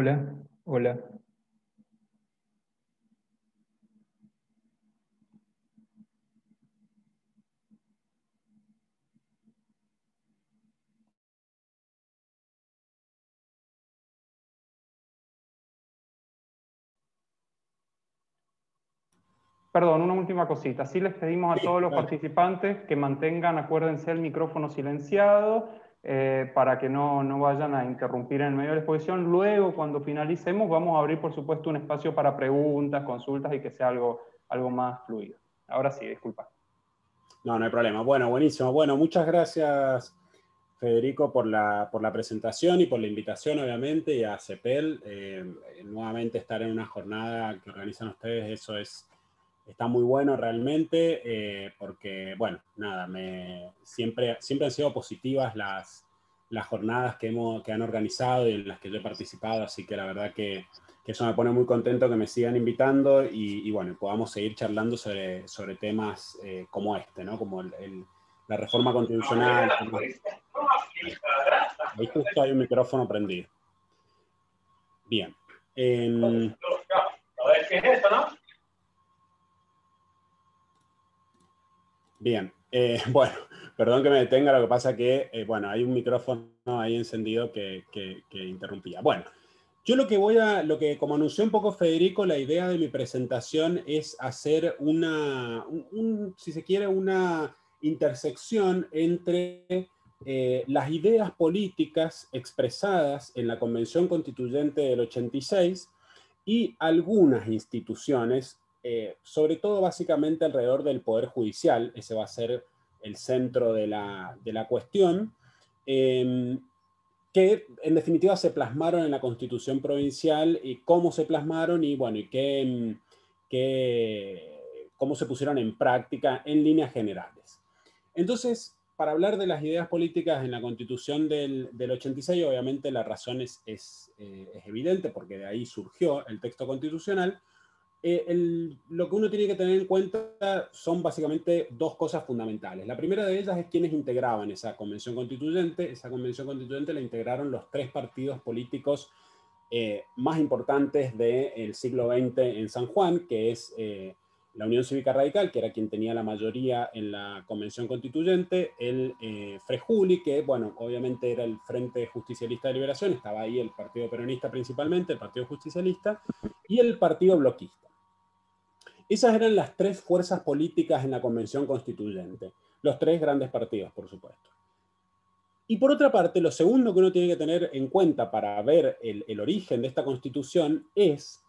Hola, hola. Perdón, una última cosita. Sí les pedimos a Sí, todos los dale. participantes que mantengan, acuérdense, el micrófono silenciado para que no vayan a interrumpir en el medio de la exposición. Luego, cuando finalicemos, vamos a abrir, por supuesto, un espacio para preguntas, consultas y que sea algo más fluido. Ahora sí, disculpa. No, no hay problema. Bueno, buenísimo. Bueno, muchas gracias, Federico, por la presentación y por la invitación, obviamente, y a CEPEL. Nuevamente estar en una jornada que organizan ustedes, está muy bueno realmente, porque, bueno, nada, siempre han sido positivas las jornadas que han organizado y en las que yo he participado, así que la verdad que eso me pone muy contento que me sigan invitando y bueno, podamos seguir charlando sobre temas como este, ¿no? Como la reforma constitucional. Ahí justo hay un micrófono prendido. Bien. A ver, ¿qué es esto, no? Bien, bueno, perdón que me detenga, lo que pasa que, bueno, hay un micrófono ahí encendido que interrumpía. Bueno, yo lo que como anunció un poco Federico, la idea de mi presentación es hacer si se quiere, una intersección entre las ideas políticas expresadas en la Convención Constituyente del 86 y algunas instituciones, sobre todo básicamente alrededor del Poder Judicial. Ese va a ser el centro de la cuestión, que en definitiva se plasmaron en la Constitución provincial y cómo se plasmaron y bueno, cómo se pusieron en práctica en líneas generales. Entonces, para hablar de las ideas políticas en la Constitución del 86, obviamente la razón es evidente porque de ahí surgió el texto constitucional. Lo que uno tiene que tener en cuenta son básicamente dos cosas fundamentales. La primera de ellas es quiénes integraban esa convención constituyente. Esa convención constituyente la integraron los tres partidos políticos más importantes del siglo XX en San Juan, que es la Unión Cívica Radical, que era quien tenía la mayoría en la convención constituyente, el Frejuli, que bueno, obviamente era el Frente Justicialista de Liberación, estaba ahí el Partido Peronista principalmente, el Partido Justicialista, y el Partido Bloquista. Esas eran las tres fuerzas políticas en la Convención Constituyente, los tres grandes partidos, por supuesto. Y por otra parte, lo segundo que uno tiene que tener en cuenta para ver el origen de esta Constitución es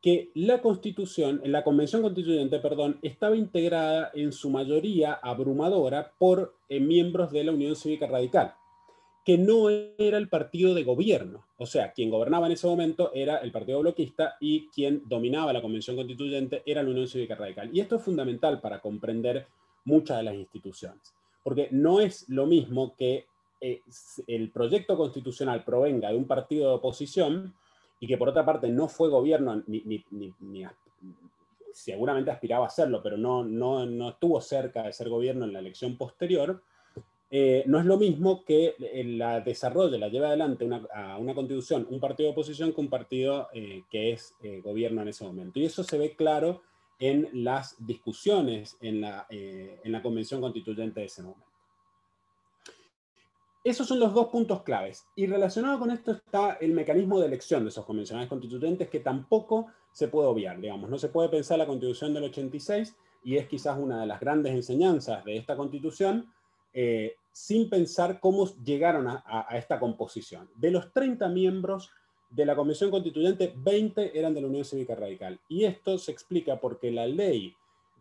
que la Constitución, la Convención Constituyente, perdón, estaba integrada en su mayoría abrumadora por miembros de la Unión Cívica Radical, que no era el partido de gobierno. O sea, quien gobernaba en ese momento era el Partido Bloquista y quien dominaba la Convención Constituyente era la Unión Cívica Radical. Y esto es fundamental para comprender muchas de las instituciones, porque no es lo mismo que el proyecto constitucional provenga de un partido de oposición y que por otra parte no fue gobierno ni seguramente aspiraba a serlo, pero no estuvo cerca de ser gobierno en la elección posterior. No es lo mismo que la desarrolle, la lleve adelante a una constitución, un partido de oposición que un partido que es gobierno en ese momento. Y eso se ve claro en las discusiones en la Convención Constituyente de ese momento. Esos son los dos puntos claves. Y relacionado con esto está el mecanismo de elección de esos convencionales constituyentes que tampoco se puede obviar. Digamos, no se puede pensar la Constitución del 86 y es quizás una de las grandes enseñanzas de esta Constitución sin pensar cómo llegaron a esta composición. De los 30 miembros de la Convención Constituyente, 20 eran de la Unión Cívica Radical. Y esto se explica porque la ley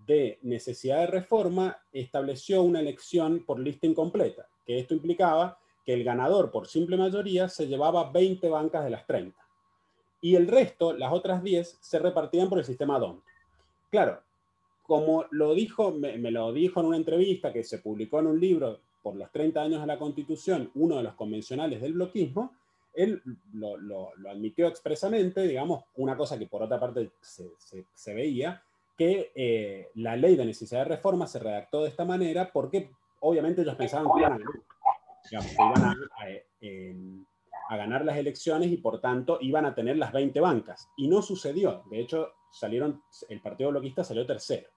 de necesidad de reforma estableció una elección por lista incompleta, que esto implicaba que el ganador por simple mayoría se llevaba 20 bancas de las 30. Y el resto, las otras 10, se repartían por el sistema DONT. Claro, como me lo dijo en una entrevista que se publicó en un libro por los 30 años de la Constitución, uno de los convencionales del bloquismo, él lo admitió expresamente, digamos, una cosa que por otra parte se veía, que la ley de necesidad de reforma se redactó de esta manera porque obviamente ellos pensaban que iban a ganar, digamos, que iban a ganar las elecciones y por tanto iban a tener las 20 bancas. Y no sucedió. De hecho, el Partido Bloquista salió tercero.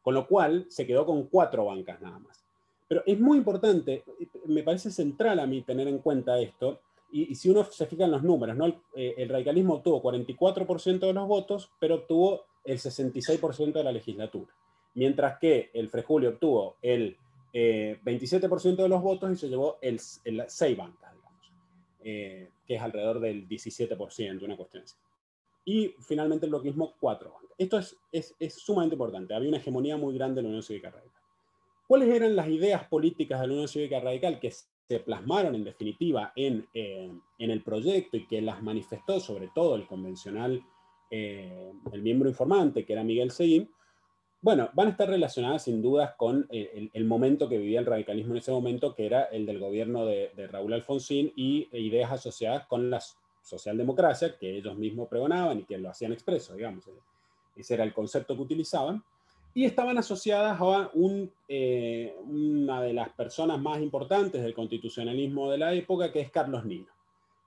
Con lo cual se quedó con 4 bancas nada más. Pero es muy importante, me parece central a mí tener en cuenta esto, y si uno se fija en los números, ¿no? El radicalismo obtuvo 44% de los votos, pero obtuvo el 66% de la legislatura. Mientras que el Frejuli obtuvo el 27% de los votos y se llevó el 6 bancas, digamos, que es alrededor del 17%, una cuestión así. Y finalmente el bloquismo 4 bancas. Esto es sumamente importante. Había una hegemonía muy grande de la Unión Cívica Radical. ¿Cuáles eran las ideas políticas de la Unión Cívica Radical que se plasmaron en definitiva en el proyecto y que las manifestó sobre todo el convencional, el miembro informante, que era Miguel Seguín? Bueno, van a estar relacionadas sin dudas con el momento que vivía el radicalismo en ese momento, que era el del gobierno de Raúl Alfonsín, y ideas asociadas con la socialdemocracia, que ellos mismos pregonaban y que lo hacían expreso, digamos. Ese era el concepto que utilizaban. Y estaban asociadas a una de las personas más importantes del constitucionalismo de la época, que es Carlos Nino.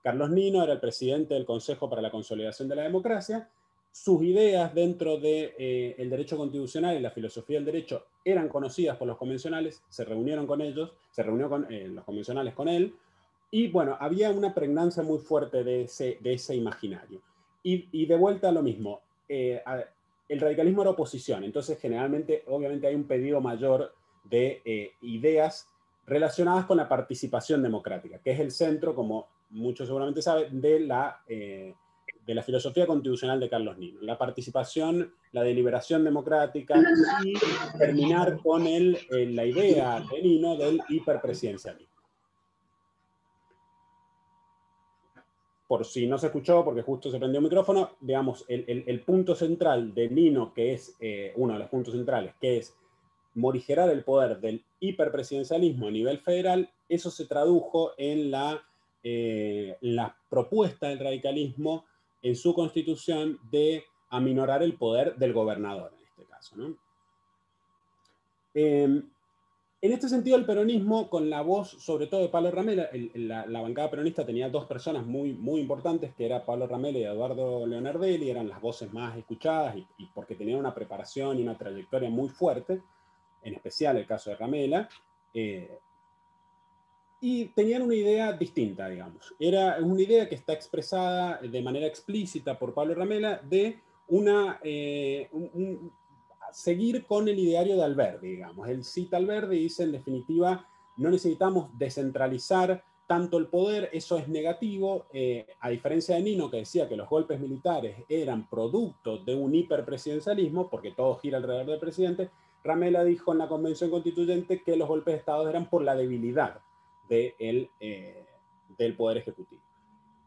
Carlos Nino era el presidente del Consejo para la Consolidación de la Democracia. Sus ideas dentro del derecho constitucional y la filosofía del derecho eran conocidas por los convencionales, se reunieron con ellos, se reunió con los convencionales con él, y bueno, había una pregnancia muy fuerte de ese imaginario. Y de vuelta a lo mismo, el radicalismo era oposición, entonces generalmente, obviamente hay un pedido mayor de ideas relacionadas con la participación democrática, que es el centro, como muchos seguramente saben, de la filosofía constitucional de Carlos Nino. La participación, la deliberación democrática y terminar con la idea de Nino del hiperpresidencialismo. Por si no se escuchó, porque justo se prendió el micrófono, digamos, el punto central de Nino, que es uno de los puntos centrales, que es morigerar el poder del hiperpresidencialismo a nivel federal, eso se tradujo en la propuesta del radicalismo en su constitución de aminorar el poder del gobernador, en este caso, ¿no? En este sentido, el peronismo, con la voz sobre todo de Pablo Ramela, la bancada peronista tenía 2 personas muy, muy importantes, que era Pablo Ramela y Eduardo Leonardelli, eran las voces más escuchadas y porque tenían una preparación y una trayectoria muy fuerte, en especial el caso de Ramela, y tenían una idea distinta, digamos. Era una idea que está expresada de manera explícita por Pablo Ramela de seguir con el ideario de Alberdi, digamos. Él cita a Alberdi y dice, en definitiva, no necesitamos descentralizar tanto el poder, eso es negativo, a diferencia de Nino, que decía que los golpes militares eran producto de un hiperpresidencialismo, porque todo gira alrededor del presidente. Ramela dijo en la Convención Constituyente que los golpes de Estado eran por la debilidad del Poder Ejecutivo.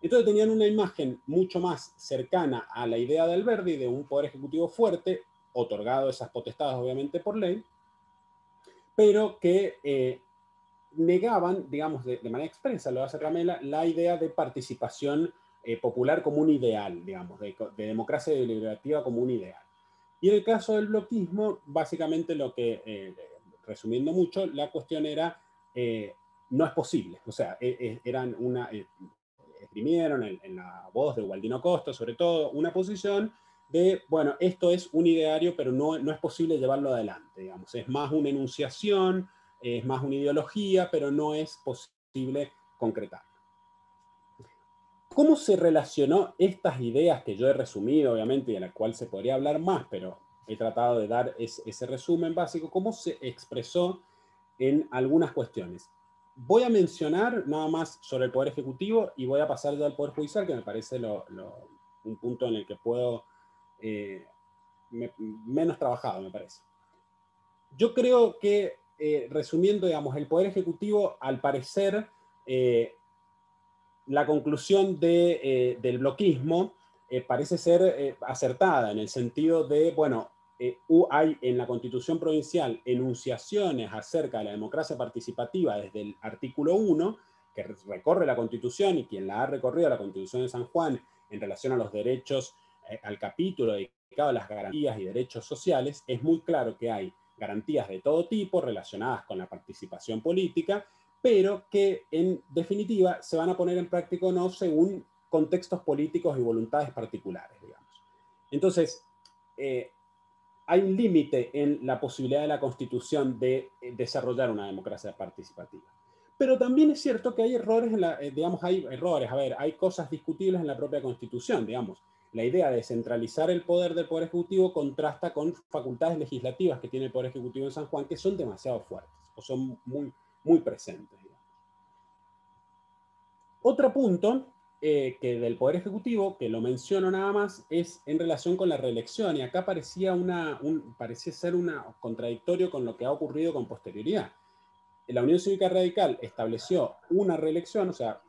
Entonces tenían una imagen mucho más cercana a la idea de Alberdi, de un Poder Ejecutivo fuerte, otorgado esas potestades obviamente por ley, pero que negaban, digamos, de manera expresa, lo hace Ramela, la idea de participación popular como un ideal, digamos, de democracia deliberativa como un ideal. Y en el caso del bloquismo, básicamente resumiendo mucho, la cuestión era, no es posible, o sea, exprimieron en la voz de Ubaldino Costa, sobre todo, una posición de, bueno, esto es un ideario, pero no es posible llevarlo adelante, digamos, es más una enunciación, es más una ideología, pero no es posible concretarlo. ¿Cómo se relacionó estas ideas que yo he resumido, obviamente, y de las cuales se podría hablar más, pero he tratado de dar ese resumen básico, cómo se expresó en algunas cuestiones? Voy a mencionar nada más sobre el Poder Ejecutivo y voy a pasar ya al Poder Judicial, que me parece un punto en el que puedo menos trabajado, me parece. Yo creo que, resumiendo, digamos, el Poder Ejecutivo, al parecer, la conclusión del bloquismo parece ser acertada, en el sentido de, bueno, hay en la Constitución Provincial enunciaciones acerca de la democracia participativa desde el artículo 1, que recorre la Constitución, y quien la ha recorrido, la Constitución de San Juan, en relación a los derechos, al capítulo dedicado a las garantías y derechos sociales, es muy claro que hay garantías de todo tipo relacionadas con la participación política, pero que en definitiva se van a poner en práctica o no según contextos políticos y voluntades particulares, digamos. Entonces, hay un límite en la posibilidad de la Constitución de desarrollar una democracia participativa. Pero también es cierto que hay errores, digamos, hay errores, a ver, hay cosas discutibles en la propia Constitución, digamos. La idea de centralizar el poder del Poder Ejecutivo contrasta con facultades legislativas que tiene el Poder Ejecutivo en San Juan, que son demasiado fuertes, o son muy, muy presentes, digamos. Otro punto que del Poder Ejecutivo, que lo menciono nada más, es en relación con la reelección, y acá parecía ser una contradictorio con lo que ha ocurrido con posterioridad. La Unión Cívica Radical estableció una reelección, o sea,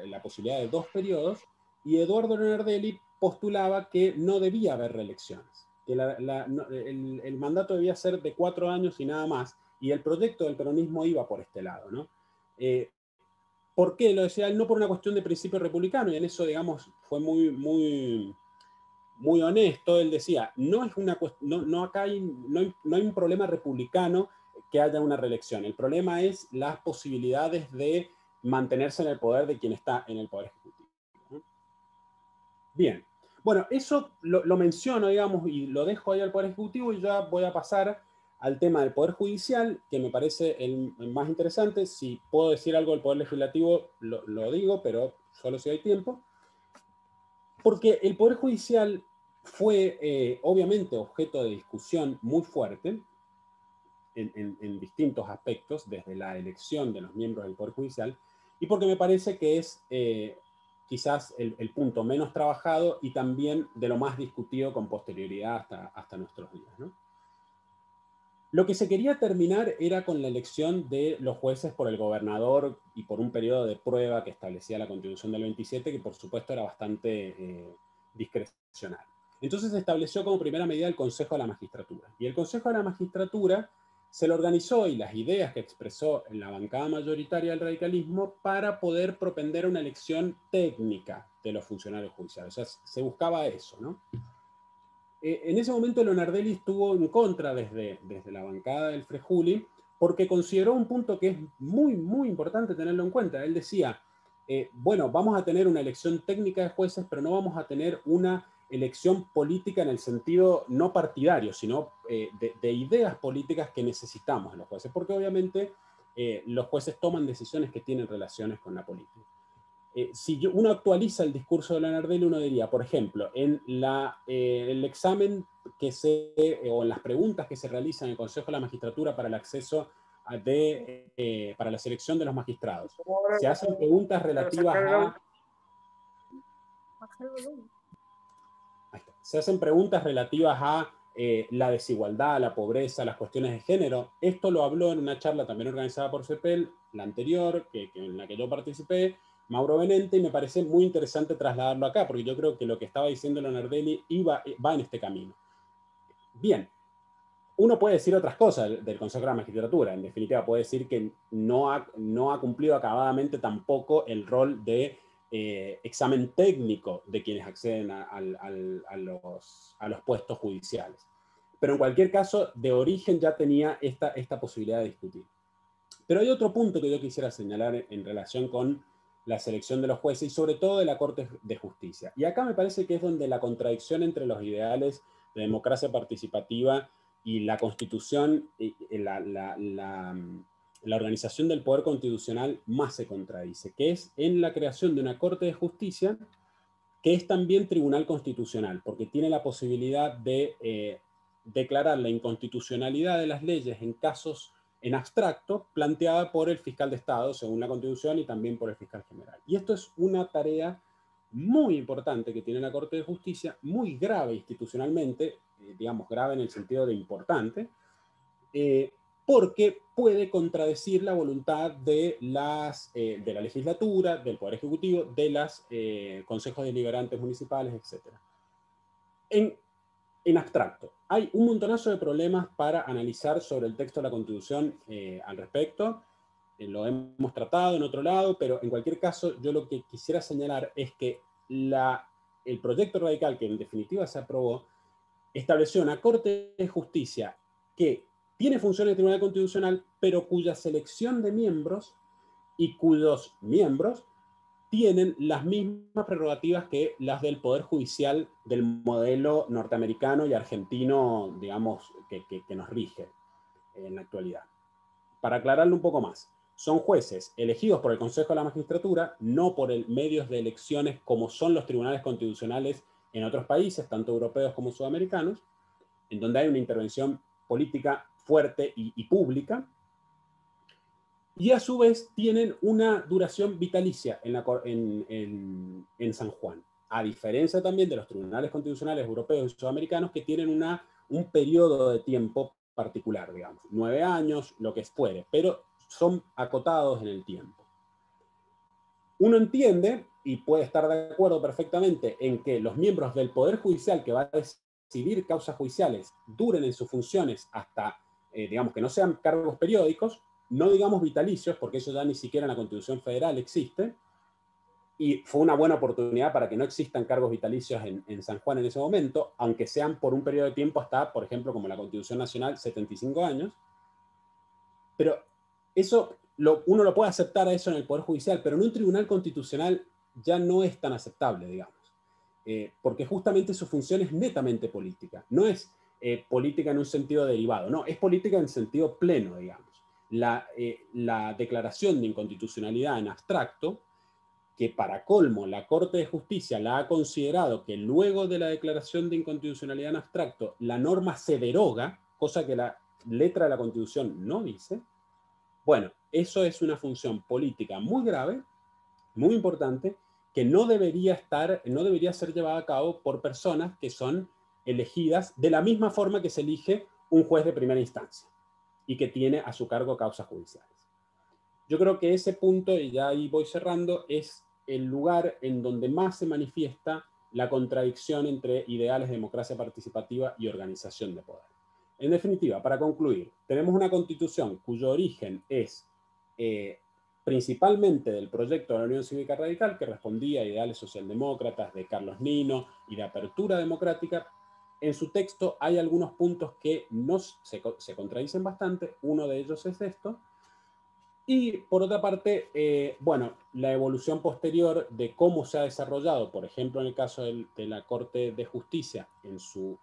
la posibilidad de 2 periodos, y Eduardo Lonardelli postulaba que no debía haber reelecciones, que el mandato debía ser de 4 años y nada más, y el proyecto del peronismo iba por este lado, ¿no? ¿Por qué? Lo decía él, no por una cuestión de principio republicano, y en eso, digamos, fue muy honesto. Él decía, acá no hay un problema republicano que haya una reelección. El problema es las posibilidades de mantenerse en el poder de quien está en el Poder Ejecutivo. Bien. Bueno, eso lo menciono, digamos, y lo dejo ahí al Poder Ejecutivo, y ya voy a pasar al tema del Poder Judicial, que me parece el más interesante. Si puedo decir algo del Poder Legislativo, lo digo, pero solo si hay tiempo. Porque el Poder Judicial fue, obviamente, objeto de discusión muy fuerte en distintos aspectos, desde la elección de los miembros del Poder Judicial, y porque me parece que es quizás el punto menos trabajado y también de lo más discutido con posterioridad hasta nuestros días, ¿no? Lo que se quería terminar era con la elección de los jueces por el gobernador y por un periodo de prueba que establecía la Constitución del 27, que por supuesto era bastante discrecional. Entonces se estableció como primera medida el Consejo de la Magistratura. Y el Consejo de la Magistratura se lo organizó, y las ideas que expresó en la bancada mayoritaria del radicalismo, para poder propender una elección técnica de los funcionarios judiciales. O sea, se buscaba eso, ¿no? En ese momento Lonardelli estuvo en contra desde la bancada del Frejuli, porque consideró un punto que es muy importante tenerlo en cuenta. Él decía, bueno, vamos a tener una elección técnica de jueces, pero no vamos a tener una elección política en el sentido no partidario, sino de ideas políticas que necesitamos en los jueces, porque obviamente los jueces toman decisiones que tienen relaciones con la política. Si uno actualiza el discurso de Lonardelli, uno diría, por ejemplo, en el examen o en las preguntas que se realizan en el Consejo de la Magistratura para el acceso para la selección de los magistrados, se hacen preguntas relativas a... Se hacen preguntas relativas a la desigualdad, la pobreza, las cuestiones de género. Esto lo habló en una charla también organizada por CEPEL, la anterior, en la que yo participé, Mauro Benente, y me parece muy interesante trasladarlo acá, porque yo creo que lo que estaba diciendo Lonardelli va en este camino. Bien, uno puede decir otras cosas del Consejo de la Magistratura. En definitiva, puede decir que no ha cumplido acabadamente tampoco el rol de examen técnico de quienes acceden a los puestos judiciales. Pero en cualquier caso, de origen ya tenía esta posibilidad de discutir. Pero hay otro punto que yo quisiera señalar en relación con la selección de los jueces, y sobre todo de la Corte de Justicia. Y acá me parece que es donde la contradicción entre los ideales de democracia participativa y la Constitución, la organización del poder constitucional más se contradice, que es en la creación de una Corte de Justicia que es también tribunal constitucional, porque tiene la posibilidad de declarar la inconstitucionalidad de las leyes en casos en abstracto, planteada por el fiscal de Estado, según la Constitución, y también por el fiscal general. Y esto es una tarea muy importante que tiene la Corte de Justicia, muy grave institucionalmente, digamos grave en el sentido de importante, porque puede contradecir la voluntad de la legislatura, del Poder Ejecutivo, de los consejos deliberantes municipales, etc. En abstracto, hay un montonazo de problemas para analizar sobre el texto de la Constitución al respecto. Lo hemos tratado en otro lado, pero en cualquier caso, yo lo que quisiera señalar es que el proyecto radical, que en definitiva se aprobó, estableció una Corte de Justicia que tiene funciones de Tribunal Constitucional, pero cuya selección de miembros y cuyos miembros tienen las mismas prerrogativas que las del Poder Judicial del modelo norteamericano y argentino, digamos, que nos rige en la actualidad. Para aclararlo un poco más, son jueces elegidos por el Consejo de la Magistratura, no por medios de elecciones como son los tribunales constitucionales en otros países, tanto europeos como sudamericanos, en donde hay una intervención política fuerte y pública, y a su vez tienen una duración vitalicia en San Juan, a diferencia también de los tribunales constitucionales europeos y sudamericanos que tienen un periodo de tiempo particular, digamos, 9 años, lo que fuere, pero son acotados en el tiempo. Uno entiende, y puede estar de acuerdo perfectamente, en que los miembros del Poder Judicial que va a decidir causas judiciales duren en sus funciones hasta, digamos, que no sean cargos periódicos, no digamos vitalicios, porque eso ya ni siquiera en la Constitución Federal existe, y fue una buena oportunidad para que no existan cargos vitalicios en San Juan en ese momento, aunque sean por un periodo de tiempo hasta, por ejemplo, como la Constitución Nacional, 75 años. Pero eso uno lo puede aceptar a eso en el Poder Judicial, pero en un tribunal constitucional ya no es tan aceptable, digamos. Porque justamente su función es netamente política. No es política en un sentido derivado, no, es política en sentido pleno, digamos. La declaración de inconstitucionalidad en abstracto, que para colmo la Corte de Justicia la ha considerado que luego de la declaración de inconstitucionalidad en abstracto la norma se deroga, cosa que la letra de la Constitución no dice. Bueno, eso es una función política muy grave, muy importante, que no debería ser llevada a cabo por personas que son elegidas de la misma forma que se elige un juez de primera instancia y que tiene a su cargo causas judiciales. Yo creo que ese punto, y ya ahí voy cerrando, es el lugar en donde más se manifiesta la contradicción entre ideales de democracia participativa y organización de poder. En definitiva, para concluir, tenemos una constitución cuyo origen es principalmente del proyecto de la Unión Cívica Radical, que respondía a ideales socialdemócratas de Carlos Nino y de apertura democrática. En su texto hay algunos puntos que se contradicen bastante, uno de ellos es esto. Y por otra parte, bueno, la evolución posterior de cómo se ha desarrollado, por ejemplo, en el caso de la Corte de Justicia, en su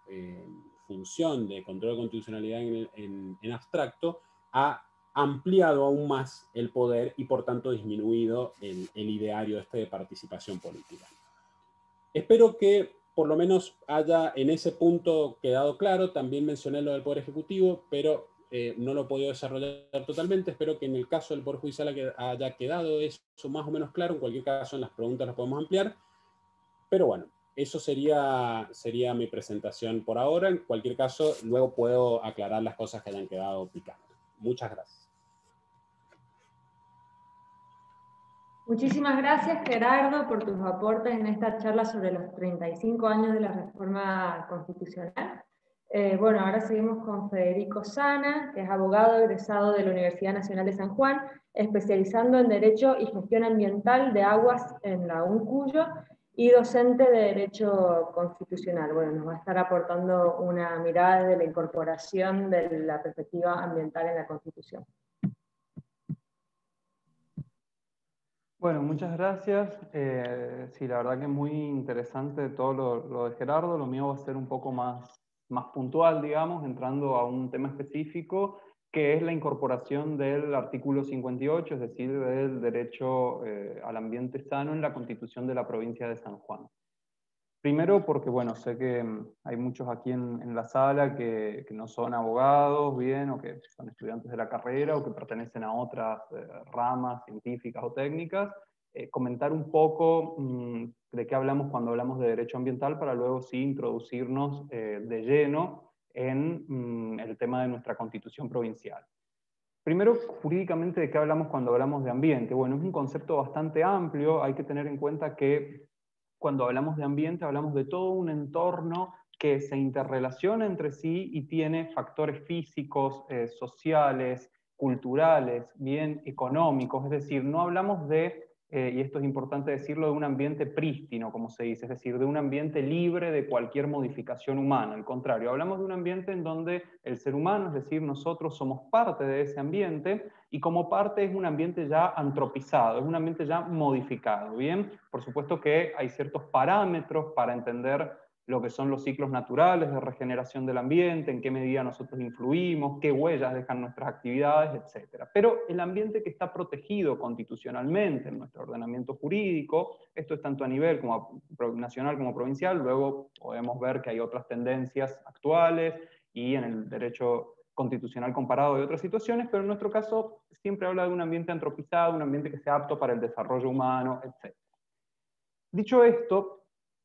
función de control de constitucionalidad en abstracto, ha ampliado aún más el poder y por tanto disminuido el ideario este de participación política. Espero que por lo menos haya en ese punto quedado claro. También mencioné lo del Poder Ejecutivo, pero no lo he podido desarrollar totalmente. Espero que en el caso del Poder Judicial haya quedado eso más o menos claro. En cualquier caso, en las preguntas las podemos ampliar. Pero bueno, eso sería mi presentación por ahora. En cualquier caso, luego puedo aclarar las cosas que hayan quedado picando. Muchas gracias. Muchísimas gracias, Gerardo, por tus aportes en esta charla sobre los 35 años de la reforma constitucional. Bueno, ahora seguimos con Federico Sana, que es abogado egresado de la Universidad Nacional de San Juan, especializando en Derecho y Gestión Ambiental de Aguas en la UNCUYO y docente de Derecho Constitucional. Bueno, nos va a estar aportando una mirada de la incorporación de la perspectiva ambiental en la Constitución. Bueno, muchas gracias. Sí, la verdad que muy interesante todo lo de Gerardo. Lo mío va a ser un poco más puntual, digamos, entrando a un tema específico, que es la incorporación del artículo 58, es decir, del derecho al ambiente sano en la Constitución de la provincia de San Juan. Primero porque, bueno, sé que hay muchos aquí en la sala que no son abogados, bien, o que son estudiantes de la carrera, o que pertenecen a otras ramas científicas o técnicas. Comentar un poco de qué hablamos cuando hablamos de derecho ambiental, para luego sí introducirnos de lleno en el tema de nuestra Constitución provincial. Primero, jurídicamente, ¿de qué hablamos cuando hablamos de ambiente? Bueno, es un concepto bastante amplio. Hay que tener en cuenta que cuando hablamos de ambiente hablamos de todo un entorno que se interrelaciona entre sí y tiene factores físicos, sociales, culturales, bien económicos. Es decir, no hablamos de y esto es importante decirlo, de un ambiente prístino, como se dice, es decir, de un ambiente libre de cualquier modificación humana. Al contrario, hablamos de un ambiente en donde el ser humano, es decir, nosotros somos parte de ese ambiente, y como parte es un ambiente ya antropizado, es un ambiente ya modificado, ¿bien? Por supuesto que hay ciertos parámetros para entender lo que son los ciclos naturales de regeneración del ambiente, en qué medida nosotros influimos, qué huellas dejan nuestras actividades, etc. Pero el ambiente que está protegido constitucionalmente en nuestro ordenamiento jurídico, esto es tanto a nivel como nacional como provincial, luego podemos ver que hay otras tendencias actuales y en el derecho constitucional comparado de otras situaciones, pero en nuestro caso siempre habla de un ambiente antropizado, un ambiente que sea apto para el desarrollo humano, etc. Dicho esto,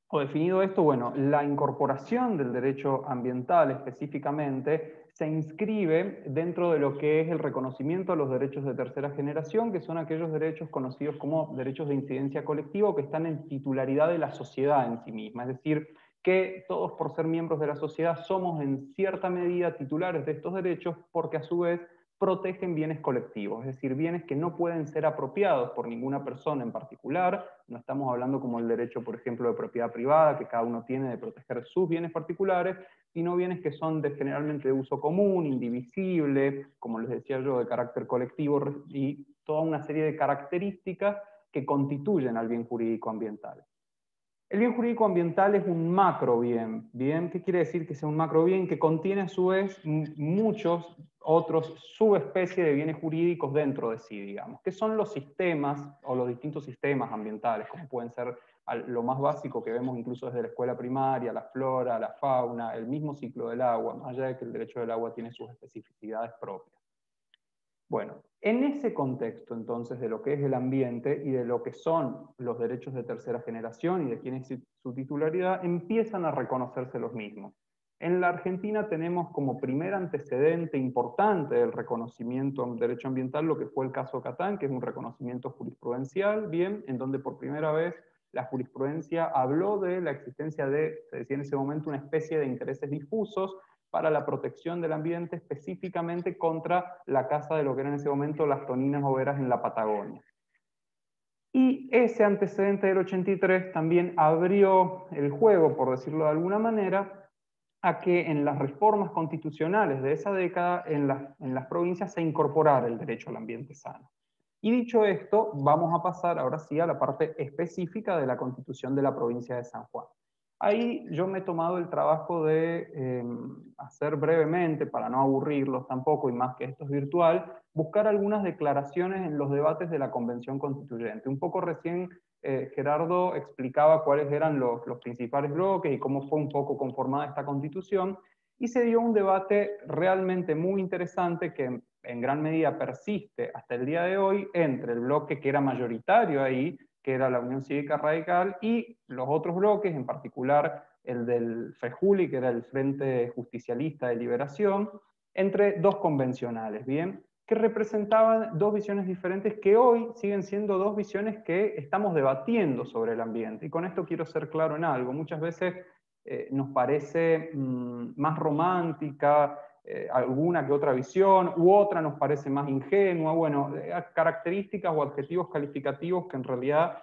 o definido esto, bueno, la incorporación del derecho ambiental específicamente se inscribe dentro de lo que es el reconocimiento a los derechos de tercera generación, que son aquellos derechos conocidos como derechos de incidencia colectiva, que están en titularidad de la sociedad en sí misma, es decir, que todos por ser miembros de la sociedad somos en cierta medida titulares de estos derechos, porque a su vez protegen bienes colectivos, es decir, bienes que no pueden ser apropiados por ninguna persona en particular. No estamos hablando como el derecho, por ejemplo, de propiedad privada, que cada uno tiene de proteger sus bienes particulares, sino bienes que son generalmente de uso común, indivisible, como les decía yo, de carácter colectivo, y toda una serie de características que constituyen al bien jurídico ambiental. El bien jurídico ambiental es un macro bien. ¿Bien? ¿Qué quiere decir que sea un macro bien? Que contiene a su vez muchos otros subespecies de bienes jurídicos dentro de sí, digamos, que son los sistemas o los distintos sistemas ambientales, como pueden ser lo más básico que vemos incluso desde la escuela primaria, la flora, la fauna, el mismo ciclo del agua, más allá de que el derecho del agua tiene sus especificidades propias. Bueno, en ese contexto entonces de lo que es el ambiente y de lo que son los derechos de tercera generación y de quién es su titularidad, empiezan a reconocerse los mismos. En la Argentina tenemos como primer antecedente importante del reconocimiento del derecho ambiental lo que fue el caso Catán, que es un reconocimiento jurisprudencial, bien, en donde por primera vez la jurisprudencia habló de la existencia de, se decía en ese momento, una especie de intereses difusos para la protección del ambiente, específicamente contra la caza de lo que eran en ese momento las toninas boveras en la Patagonia. Y ese antecedente del 83 también abrió el juego, por decirlo de alguna manera, a que en las reformas constitucionales de esa década en las provincias se incorporara el derecho al ambiente sano. Y dicho esto, vamos a pasar ahora sí a la parte específica de la Constitución de la provincia de San Juan. Ahí yo me he tomado el trabajo de hacer brevemente, para no aburrirlos tampoco, y más que esto es virtual, buscar algunas declaraciones en los debates de la Convención Constituyente. Un poco recién Gerardo explicaba cuáles eran los principales bloques y cómo fue un poco conformada esta Constitución, y se dio un debate realmente muy interesante que en gran medida persiste hasta el día de hoy entre el bloque que era mayoritario ahí, que era la Unión Cívica Radical, y los otros bloques, en particular el del FEJULI, que era el Frente Justicialista de Liberación, entre dos convencionales, ¿bien? Que representaban dos visiones diferentes que hoy siguen siendo dos visiones que estamos debatiendo sobre el ambiente. Y con esto quiero ser claro en algo. Muchas veces nos parece más romántica alguna que otra visión, u otra nos parece más ingenua, bueno, características o adjetivos calificativos que en realidad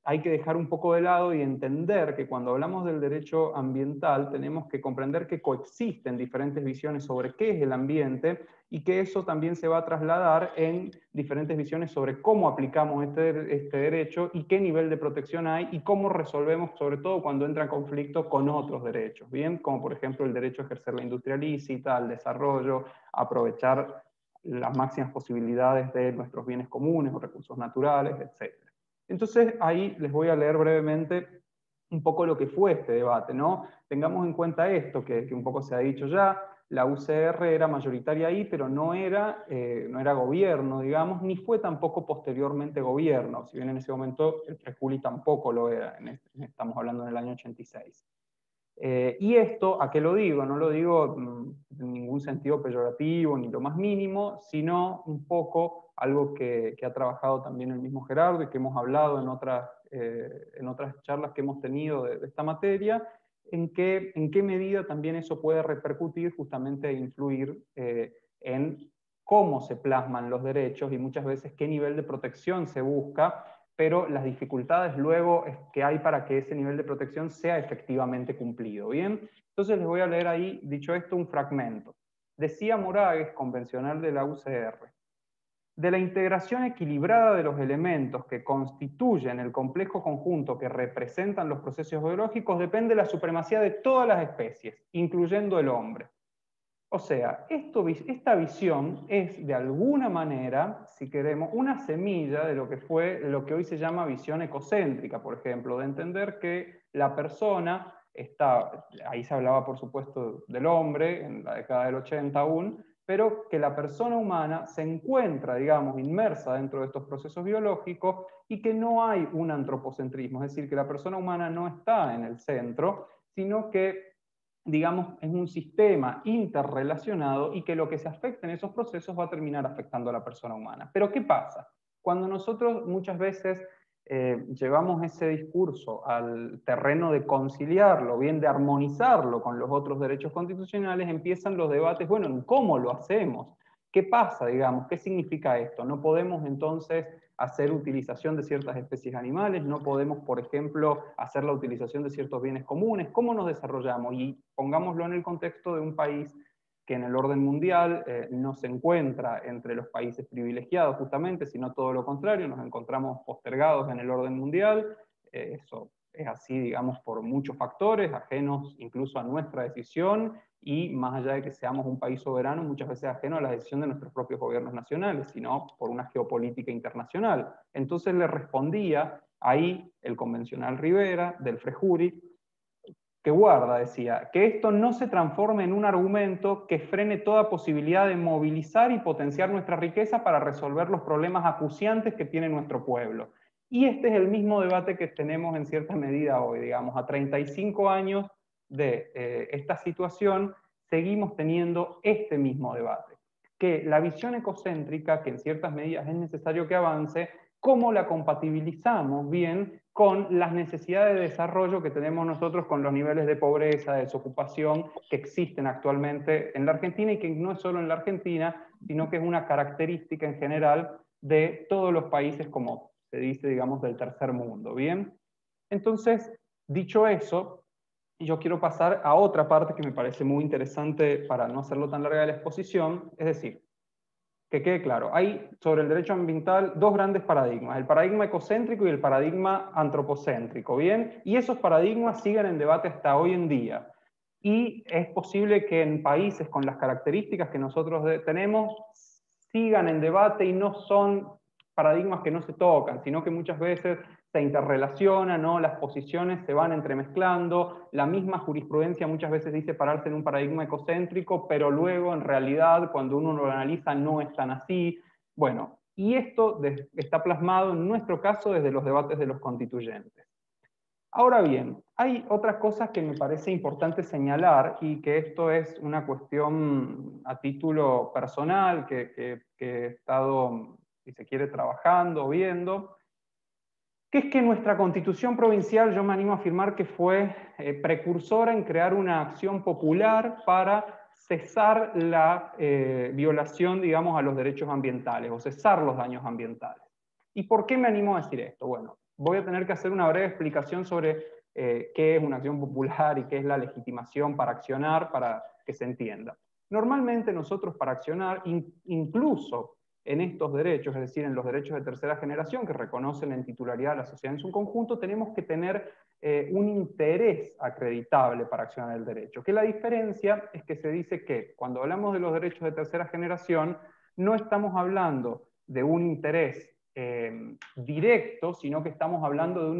hay que dejar un poco de lado y entender que cuando hablamos del derecho ambiental tenemos que comprender que coexisten diferentes visiones sobre qué es el ambiente y que eso también se va a trasladar en diferentes visiones sobre cómo aplicamos este derecho y qué nivel de protección hay y cómo resolvemos, sobre todo cuando entra en conflicto con otros derechos, ¿bien? Como por ejemplo el derecho a ejercer la industria lícita, al desarrollo, a aprovechar las máximas posibilidades de nuestros bienes comunes o recursos naturales, etc. Entonces ahí les voy a leer brevemente un poco lo que fue este debate, ¿no? Tengamos en cuenta esto, que un poco se ha dicho ya, la UCR era mayoritaria ahí, pero no era gobierno, digamos, ni fue tampoco posteriormente gobierno, si bien en ese momento el FEJULI tampoco lo era, estamos hablando en el año 86. Y esto, ¿a qué lo digo? No lo digo en ningún sentido peyorativo, ni lo más mínimo, sino un poco algo que ha trabajado también el mismo Gerardo y que hemos hablado en otras charlas que hemos tenido de esta materia, en qué medida también eso puede repercutir justamente e influir en cómo se plasman los derechos y muchas veces qué nivel de protección se busca pero las dificultades luego que hay para que ese nivel de protección sea efectivamente cumplido. ¿Bien? Entonces les voy a leer ahí, dicho esto, un fragmento. Decía Moragues, convencional de la UCR, de la integración equilibrada de los elementos que constituyen el complejo conjunto que representan los procesos biológicos depende la supremacía de todas las especies, incluyendo el hombre. O sea, esta visión es de alguna manera, si queremos, una semilla de lo que hoy se llama visión ecocéntrica, por ejemplo, de entender que la persona está, ahí se hablaba por supuesto del hombre en la década del 80 aún, pero que la persona humana se encuentra, digamos, inmersa dentro de estos procesos biológicos y que no hay un antropocentrismo, es decir, que la persona humana no está en el centro, sino que, digamos, es un sistema interrelacionado y que lo que se afecta en esos procesos va a terminar afectando a la persona humana. Pero ¿qué pasa? Cuando nosotros muchas veces llevamos ese discurso al terreno de conciliarlo, bien de armonizarlo con los otros derechos constitucionales, empiezan los debates, bueno, ¿cómo lo hacemos? ¿Qué pasa, digamos? ¿Qué significa esto? No podemos entonces hacer utilización de ciertas especies animales, no podemos, por ejemplo, hacer la utilización de ciertos bienes comunes. ¿Cómo nos desarrollamos? Y pongámoslo en el contexto de un país que en el orden mundial no se encuentra entre los países privilegiados justamente, sino todo lo contrario, nos encontramos postergados en el orden mundial. Eso es así, digamos, por muchos factores, ajenos incluso a nuestra decisión, y más allá de que seamos un país soberano, muchas veces ajeno a la decisión de nuestros propios gobiernos nacionales, sino por una geopolítica internacional. Entonces le respondía ahí el convencional Rivera, del Frejuri, que guarda, decía, que esto no se transforme en un argumento que frene toda posibilidad de movilizar y potenciar nuestra riqueza para resolver los problemas acuciantes que tiene nuestro pueblo. Y este es el mismo debate que tenemos en cierta medida hoy, digamos, a 35 años de esta situación, seguimos teniendo este mismo debate. Que la visión ecocéntrica, que en ciertas medidas es necesario que avance, ¿cómo la compatibilizamos bien con las necesidades de desarrollo que tenemos nosotros con los niveles de pobreza, de desocupación que existen actualmente en la Argentina, y que no es solo en la Argentina, sino que es una característica en general de todos los países, como se dice, digamos, del tercer mundo? Bien, entonces, dicho eso, yo quiero pasar a otra parte que me parece muy interesante para no hacerlo tan larga de la exposición, es decir, que quede claro, hay sobre el derecho ambiental dos grandes paradigmas, el paradigma ecocéntrico y el paradigma antropocéntrico, ¿bien? Y esos paradigmas siguen en debate hasta hoy en día. Y es posible que en países con las características que nosotros tenemos sigan en debate y no son paradigmas que no se tocan, sino que muchas veces se interrelacionan, ¿no? Las posiciones se van entremezclando, la misma jurisprudencia muchas veces dice pararse en un paradigma ecocéntrico, pero luego en realidad cuando uno lo analiza no es tan así. Bueno, y esto está plasmado en nuestro caso desde los debates de los constituyentes. Ahora bien, hay otras cosas que me parece importante señalar, y que esto es una cuestión a título personal que he estado, si se quiere, trabajando o viendo, que es que nuestra constitución provincial, yo me animo a afirmar que fue precursora en crear una acción popular para cesar la violación, digamos, a los derechos ambientales, o cesar los daños ambientales. ¿Y por qué me animo a decir esto? Bueno, voy a tener que hacer una breve explicación sobre qué es una acción popular y qué es la legitimación para accionar, para que se entienda. Normalmente nosotros para accionar, incluso en estos derechos, es decir, en los derechos de tercera generación que reconocen en titularidad a la sociedad en su conjunto, tenemos que tener un interés acreditable para accionar el derecho. Que la diferencia es que se dice que cuando hablamos de los derechos de tercera generación, no estamos hablando de un interés directo, sino que estamos hablando de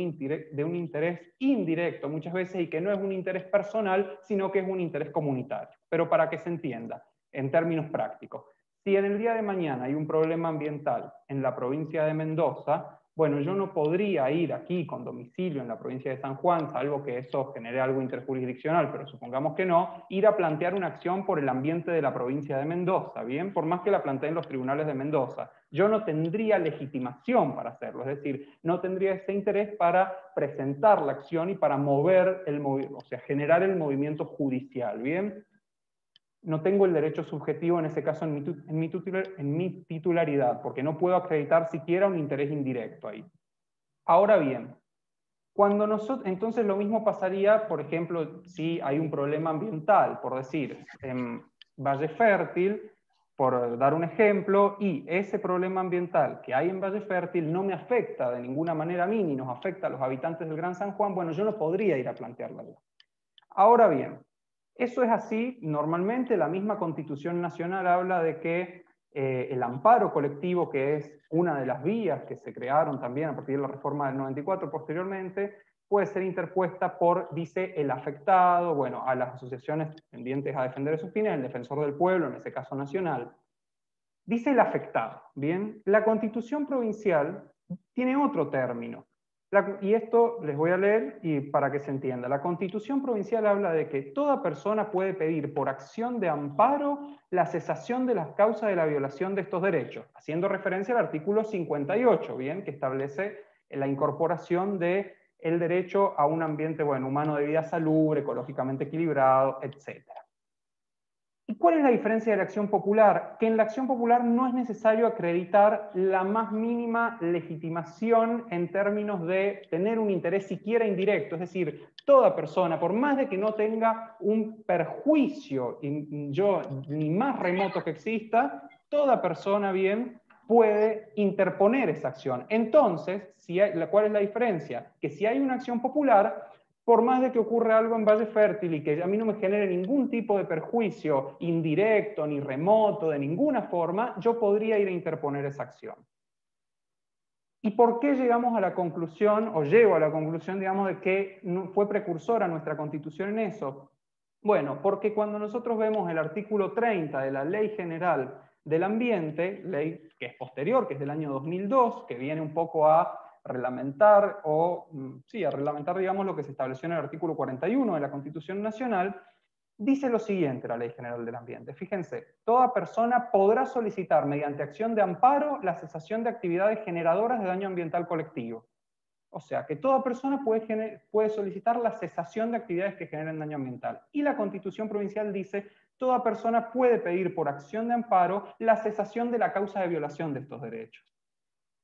un interés indirecto muchas veces, y que no es un interés personal, sino que es un interés comunitario. Pero para que se entienda, en términos prácticos, si en el día de mañana hay un problema ambiental en la provincia de Mendoza, bueno, yo no podría ir aquí con domicilio en la provincia de San Juan, salvo que eso genere algo interjurisdiccional, pero supongamos que no, ir a plantear una acción por el ambiente de la provincia de Mendoza, ¿bien? Por más que la plantee en los tribunales de Mendoza, yo no tendría legitimación para hacerlo, es decir, no tendría ese interés para presentar la acción y para mover o sea, generar el movimiento judicial, ¿bien? No tengo el derecho subjetivo en ese caso en mi titularidad, porque no puedo acreditar siquiera un interés indirecto ahí. Ahora bien, entonces lo mismo pasaría, por ejemplo, si hay un problema ambiental, por decir, en Valle Fértil, por dar un ejemplo, y ese problema ambiental que hay en Valle Fértil no me afecta de ninguna manera a mí, ni nos afecta a los habitantes del Gran San Juan, bueno, yo no podría ir a plantearla. Ahora bien, eso es así, normalmente la misma Constitución Nacional habla de que el amparo colectivo, que es una de las vías que se crearon también a partir de la reforma del 94 posteriormente, puede ser interpuesta por, dice, el afectado, bueno, a las asociaciones tendientes a defender esos fines, el defensor del pueblo, en ese caso nacional. Dice el afectado, ¿bien? La Constitución provincial tiene otro término. Y esto les voy a leer y para que se entienda. La Constitución provincial habla de que toda persona puede pedir por acción de amparo la cesación de las causas de la violación de estos derechos, haciendo referencia al artículo 58, ¿bien? Que establece la incorporación del derecho a un ambiente humano de vida salubre, ecológicamente equilibrado, etc. ¿Y cuál es la diferencia de la acción popular? Que en la acción popular no es necesario acreditar la más mínima legitimación en términos de tener un interés siquiera indirecto, es decir, toda persona, por más de que no tenga un perjuicio ni más remoto que exista, toda persona bien puede interponer esa acción. Entonces, ¿cuál es la diferencia? Que si hay una acción popular, por más de que ocurra algo en Valle Fértil y que a mí no me genere ningún tipo de perjuicio indirecto ni remoto de ninguna forma, yo podría ir a interponer esa acción. ¿Y por qué llegamos a la conclusión, o llego a la conclusión, digamos, de que fue precursora nuestra Constitución en eso? Bueno, porque cuando nosotros vemos el artículo 30 de la Ley General del Ambiente, ley que es posterior, que es del año 2002, que viene un poco a reglamentar, digamos, lo que se estableció en el artículo 41 de la Constitución Nacional, dice lo siguiente la Ley General del Ambiente. Fíjense, toda persona podrá solicitar mediante acción de amparo la cesación de actividades generadoras de daño ambiental colectivo. O sea, que toda persona puede solicitar la cesación de actividades que generen daño ambiental. Y la Constitución Provincial dice, toda persona puede pedir por acción de amparo la cesación de la causa de violación de estos derechos.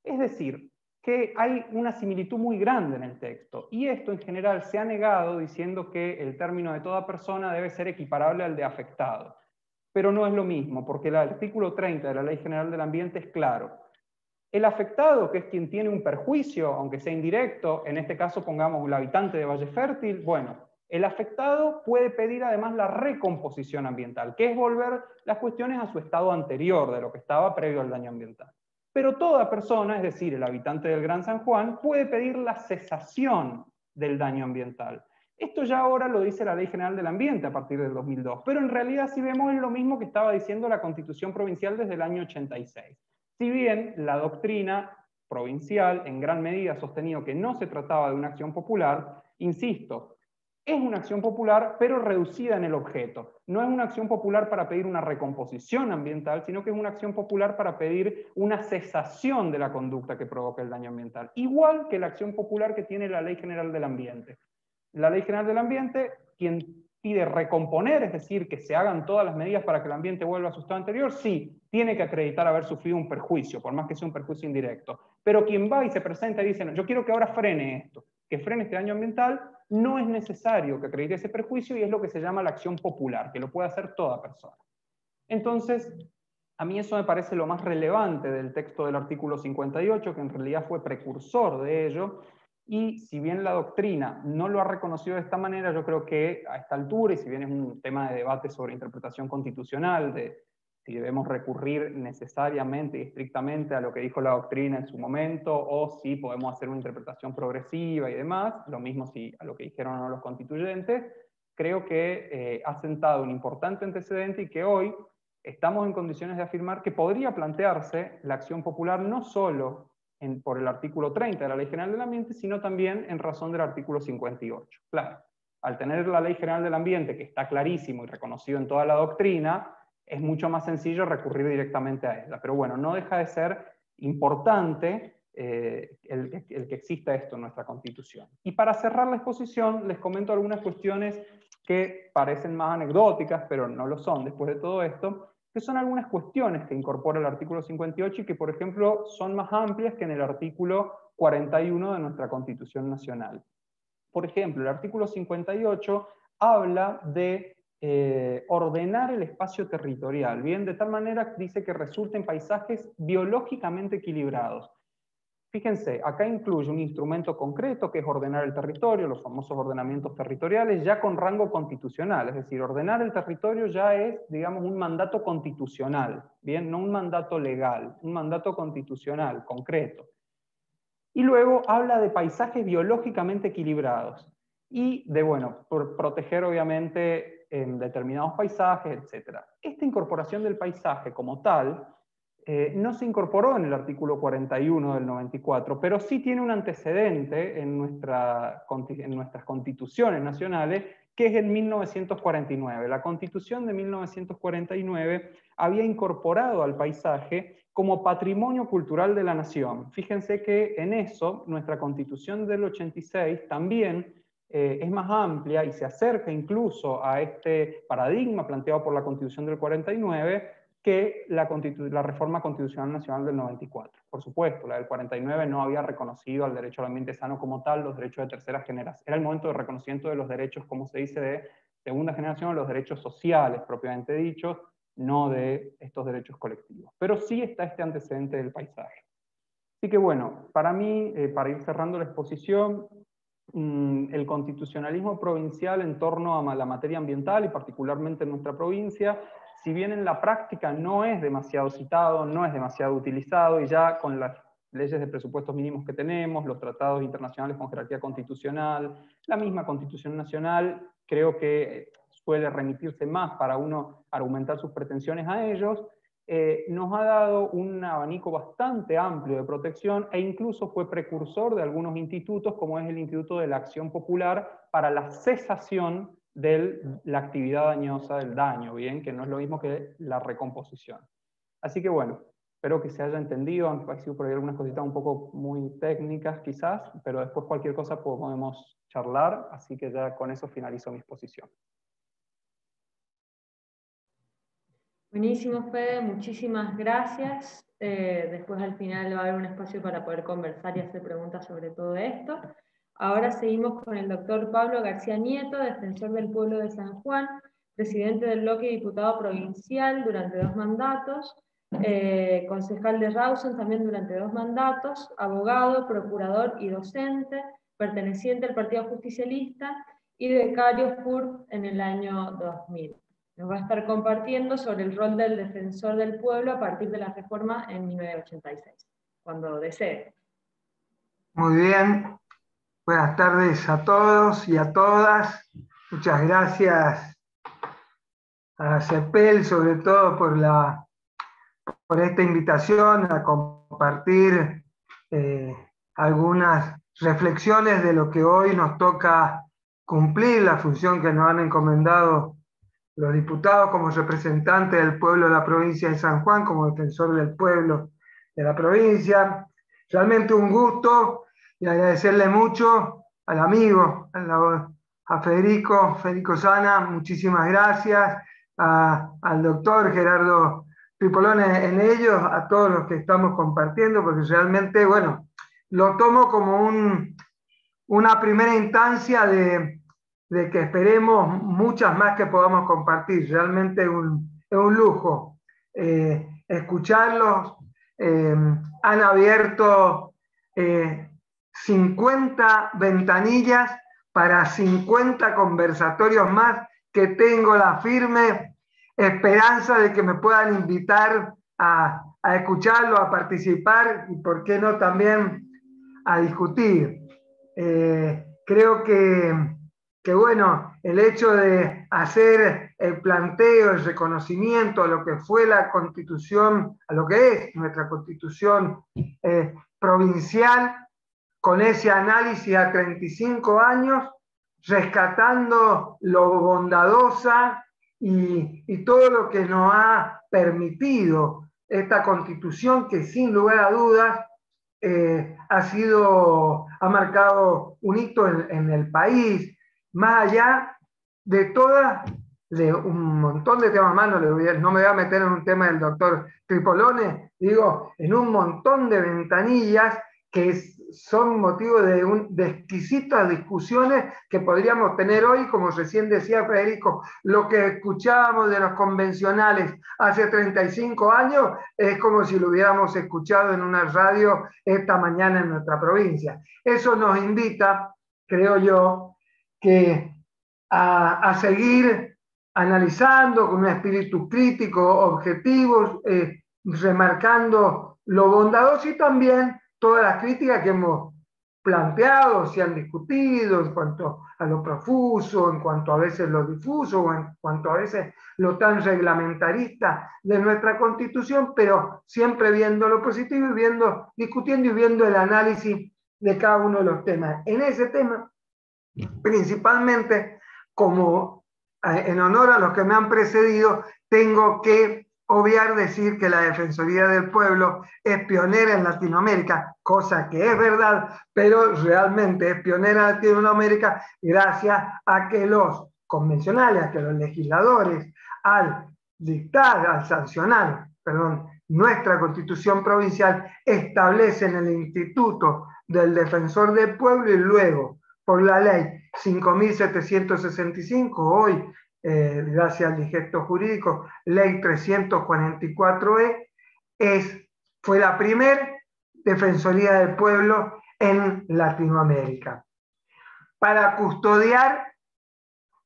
Es decir, que hay una similitud muy grande en el texto, y esto en general se ha negado diciendo que el término de toda persona debe ser equiparable al de afectado. Pero no es lo mismo, porque el artículo 30 de la Ley General del Ambiente es claro. El afectado, que es quien tiene un perjuicio, aunque sea indirecto, en este caso pongamos el habitante de Valle Fértil, bueno, el afectado puede pedir además la recomposición ambiental, que es volver las cuestiones a su estado anterior, de lo que estaba previo al daño ambiental. Pero toda persona, es decir, el habitante del Gran San Juan, puede pedir la cesación del daño ambiental. Esto ya ahora lo dice la Ley General del Ambiente a partir del 2002, pero en realidad si vemos es lo mismo que estaba diciendo la Constitución Provincial desde el año 86. Si bien la doctrina provincial en gran medida ha sostenido que no se trataba de una acción popular, insisto, es una acción popular pero reducida en el objeto. No es una acción popular para pedir una recomposición ambiental, sino que es una acción popular para pedir una cesación de la conducta que provoca el daño ambiental. Igual que la acción popular que tiene la Ley General del Ambiente. La Ley General del Ambiente, quien pide recomponer, es decir, que se hagan todas las medidas para que el ambiente vuelva a su estado anterior, sí, tiene que acreditar haber sufrido un perjuicio, por más que sea un perjuicio indirecto. Pero quien va y se presenta y dice, no, yo quiero que ahora frene esto, que frene este daño ambiental, no es necesario que acredite ese perjuicio y es lo que se llama la acción popular, que lo puede hacer toda persona. Entonces, a mí eso me parece lo más relevante del texto del artículo 58, que en realidad fue precursor de ello, y si bien la doctrina no lo ha reconocido de esta manera, yo creo que a esta altura, y si bien es un tema de debate sobre interpretación constitucional, de si debemos recurrir necesariamente y estrictamente a lo que dijo la doctrina en su momento, o si podemos hacer una interpretación progresiva y demás, lo mismo si a lo que dijeron o no los constituyentes, creo que ha sentado un importante antecedente y que hoy estamos en condiciones de afirmar que podría plantearse la acción popular no solo por el artículo 30 de la Ley General del Ambiente, sino también en razón del artículo 58. Claro, al tener la Ley General del Ambiente, que está clarísimo y reconocido en toda la doctrina, es mucho más sencillo recurrir directamente a ella. Pero bueno, no deja de ser importante el que exista esto en nuestra Constitución. Y para cerrar la exposición, les comento algunas cuestiones que parecen más anecdóticas, pero no lo son después de todo esto, que son algunas cuestiones que incorpora el artículo 58 y que, por ejemplo, son más amplias que en el artículo 41 de nuestra Constitución Nacional. Por ejemplo, el artículo 58 habla de ordenar el espacio territorial, ¿bien? De tal manera dice que resulten paisajes biológicamente equilibrados. Fíjense, acá incluye un instrumento concreto que es ordenar el territorio, los famosos ordenamientos territoriales, ya con rango constitucional, es decir, ordenar el territorio ya es, digamos, un mandato constitucional, ¿bien? No un mandato legal, un mandato constitucional, concreto. Y luego habla de paisajes biológicamente equilibrados y de, bueno, por proteger obviamente determinados paisajes, etc. Esta incorporación del paisaje como tal no se incorporó en el artículo 41 del 94, pero sí tiene un antecedente en nuestras constituciones nacionales, que es en 1949. La Constitución de 1949 había incorporado al paisaje como patrimonio cultural de la nación. Fíjense que en eso nuestra Constitución del 86 también es más amplia y se acerca incluso a este paradigma planteado por la Constitución del 49 que la reforma constitucional nacional del 94. Por supuesto, la del 49 no había reconocido al derecho al ambiente sano como tal, los derechos de tercera generación. Era el momento de reconocimiento de los derechos, como se dice, de segunda generación, los derechos sociales propiamente dichos, no de estos derechos colectivos. Pero sí está este antecedente del paisaje. Así que bueno, para mí, para ir cerrando la exposición, el constitucionalismo provincial en torno a la materia ambiental y particularmente en nuestra provincia, si bien en la práctica no es demasiado citado, no es demasiado utilizado, y ya con las leyes de presupuestos mínimos que tenemos, los tratados internacionales con jerarquía constitucional, la misma Constitución Nacional, creo que suele remitirse más para uno argumentar sus pretensiones a ellos, nos ha dado un abanico bastante amplio de protección e incluso fue precursor de algunos institutos, como es el Instituto de la Acción Popular para la cesación de la actividad dañosa, del daño, ¿bien? Que no es lo mismo que la recomposición. Así que bueno, espero que se haya entendido, han parecido por ahí algunas cositas un poco muy técnicas quizás, pero después cualquier cosa podemos charlar, así que ya con eso finalizo mi exposición. Buenísimo, Fede, muchísimas gracias. Después al final va a haber un espacio para poder conversar y hacer preguntas sobre todo esto. Ahora seguimos con el doctor Pablo García Nieto, defensor del pueblo de San Juan, presidente del bloque y diputado provincial durante 2 mandatos, concejal de Rawson también durante 2 mandatos, abogado, procurador y docente, perteneciente al Partido Justicialista y becario FURB en el año 2000. Nos va a estar compartiendo sobre el rol del defensor del pueblo a partir de la reforma en 1986, cuando desee. Muy bien, buenas tardes a todos y a todas. Muchas gracias a CEPEL, sobre todo por esta invitación a compartir algunas reflexiones de lo que hoy nos toca cumplir, la función que nos han encomendado los diputados como representante del pueblo de la provincia de San Juan, como defensor del pueblo de la provincia. Realmente un gusto y agradecerle mucho al amigo, a Federico Sana, muchísimas gracias, al doctor Gerardo Pipolone en ellos, a todos los que estamos compartiendo, porque realmente, bueno, lo tomo como una primera instancia de que esperemos muchas más que podamos compartir. Realmente es un lujo escucharlos. Han abierto 50 ventanillas para 50 conversatorios más que tengo la firme esperanza de que me puedan invitar a escucharlo, a participar y por qué no también a discutir. Creo que bueno, el hecho de hacer el planteo, el reconocimiento a lo que fue la Constitución, a lo que es nuestra Constitución provincial, con ese análisis a 35 años, rescatando lo bondadosa y todo lo que nos ha permitido esta Constitución, que sin lugar a dudas ha marcado un hito en el país, más allá de todas de un montón de temas más, no me voy a meter en un tema del doctor Tripolone, digo, en un montón de ventanillas que son motivo de exquisitas discusiones que podríamos tener hoy, como recién decía Federico, lo que escuchábamos de los convencionales hace 35 años es como si lo hubiéramos escuchado en una radio esta mañana en nuestra provincia. Eso nos invita, creo yo, que a seguir analizando con un espíritu crítico, objetivo, remarcando lo bondadoso y también todas las críticas que hemos planteado, se han discutido en cuanto a lo profuso, en cuanto a veces lo difuso, o en cuanto a veces lo tan reglamentarista de nuestra Constitución, pero siempre viendo lo positivo y discutiendo y viendo el análisis de cada uno de los temas. En ese tema, principalmente, como en honor a los que me han precedido, tengo que obviar decir que la Defensoría del Pueblo es pionera en Latinoamérica, cosa que es verdad, pero realmente es pionera en Latinoamérica gracias a que los convencionales, a que los legisladores, al sancionar, nuestra Constitución provincial, establecen el Instituto del Defensor del Pueblo y luego, por la ley 5.765, hoy, gracias al digesto jurídico, ley 344E, fue la primera Defensoría del Pueblo en Latinoamérica, para custodiar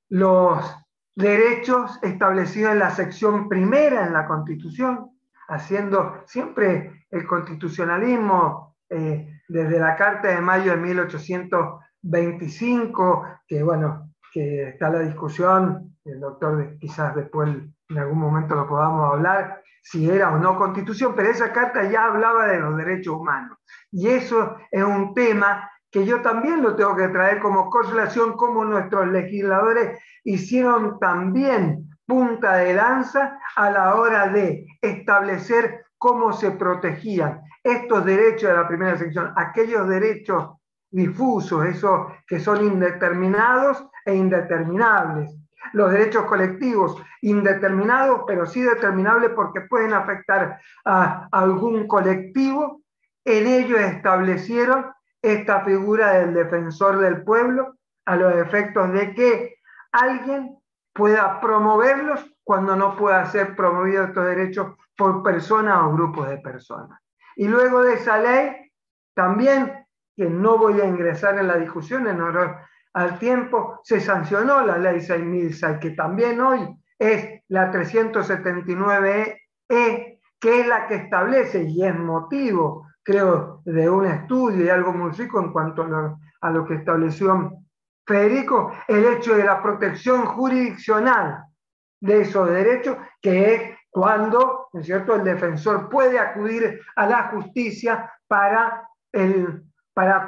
los derechos establecidos en la sección primera en la Constitución, haciendo siempre el constitucionalismo desde la Carta de Mayo de 1825, que bueno, que está la discusión, el doctor quizás después en algún momento lo podamos hablar, si era o no constitución, pero esa carta ya hablaba de los derechos humanos. Y eso es un tema que yo también lo tengo que traer como correlación, como nuestros legisladores hicieron también punta de lanza a la hora de establecer cómo se protegían estos derechos de la primera sección, aquellos derechos difusos, esos que son indeterminados e indeterminables. Los derechos colectivos, indeterminados, pero sí determinables porque pueden afectar a algún colectivo. En ellos establecieron esta figura del defensor del pueblo a los efectos de que alguien pueda promoverlos cuando no pueda ser promovido estos derechos por personas o grupos de personas. Y luego de esa ley, también, que no voy a ingresar en la discusión en honor al tiempo, se sancionó la ley 6.006, que también hoy es la 379E, que es la que establece, y es motivo, creo, de un estudio y algo muy rico en cuanto a lo que estableció Federico, el hecho de la protección jurisdiccional de esos derechos, que es cuando, ¿no es cierto?, el defensor puede acudir a la justicia para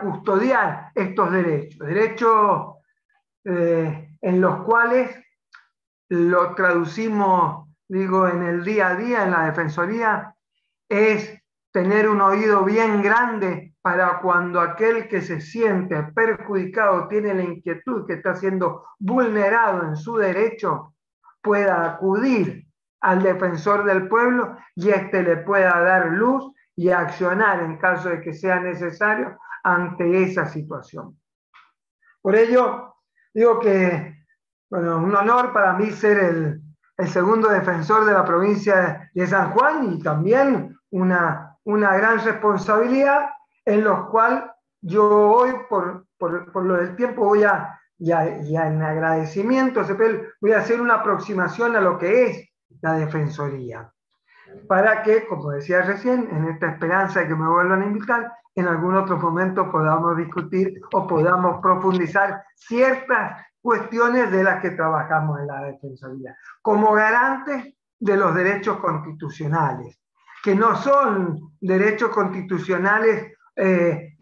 custodiar estos derechos en los cuales lo traducimos, digo, en el día a día, en la defensoría, es tener un oído bien grande para cuando aquel que se siente perjudicado, tiene la inquietud que está siendo vulnerado en su derecho, pueda acudir al defensor del pueblo y éste le pueda dar luz y accionar en caso de que sea necesario ante esa situación. Por ello, digo que, bueno, un honor para mí ser el segundo defensor de la provincia de San Juan y también una gran responsabilidad en los cuales yo hoy, por lo del tiempo, voy a en agradecimiento, voy a hacer una aproximación a lo que es la Defensoría, para que, como decía recién, en esta esperanza de que me vuelvan a invitar, en algún otro momento podamos discutir o podamos profundizar ciertas cuestiones de las que trabajamos en la Defensoría, como garantes de los derechos constitucionales, que no son derechos constitucionales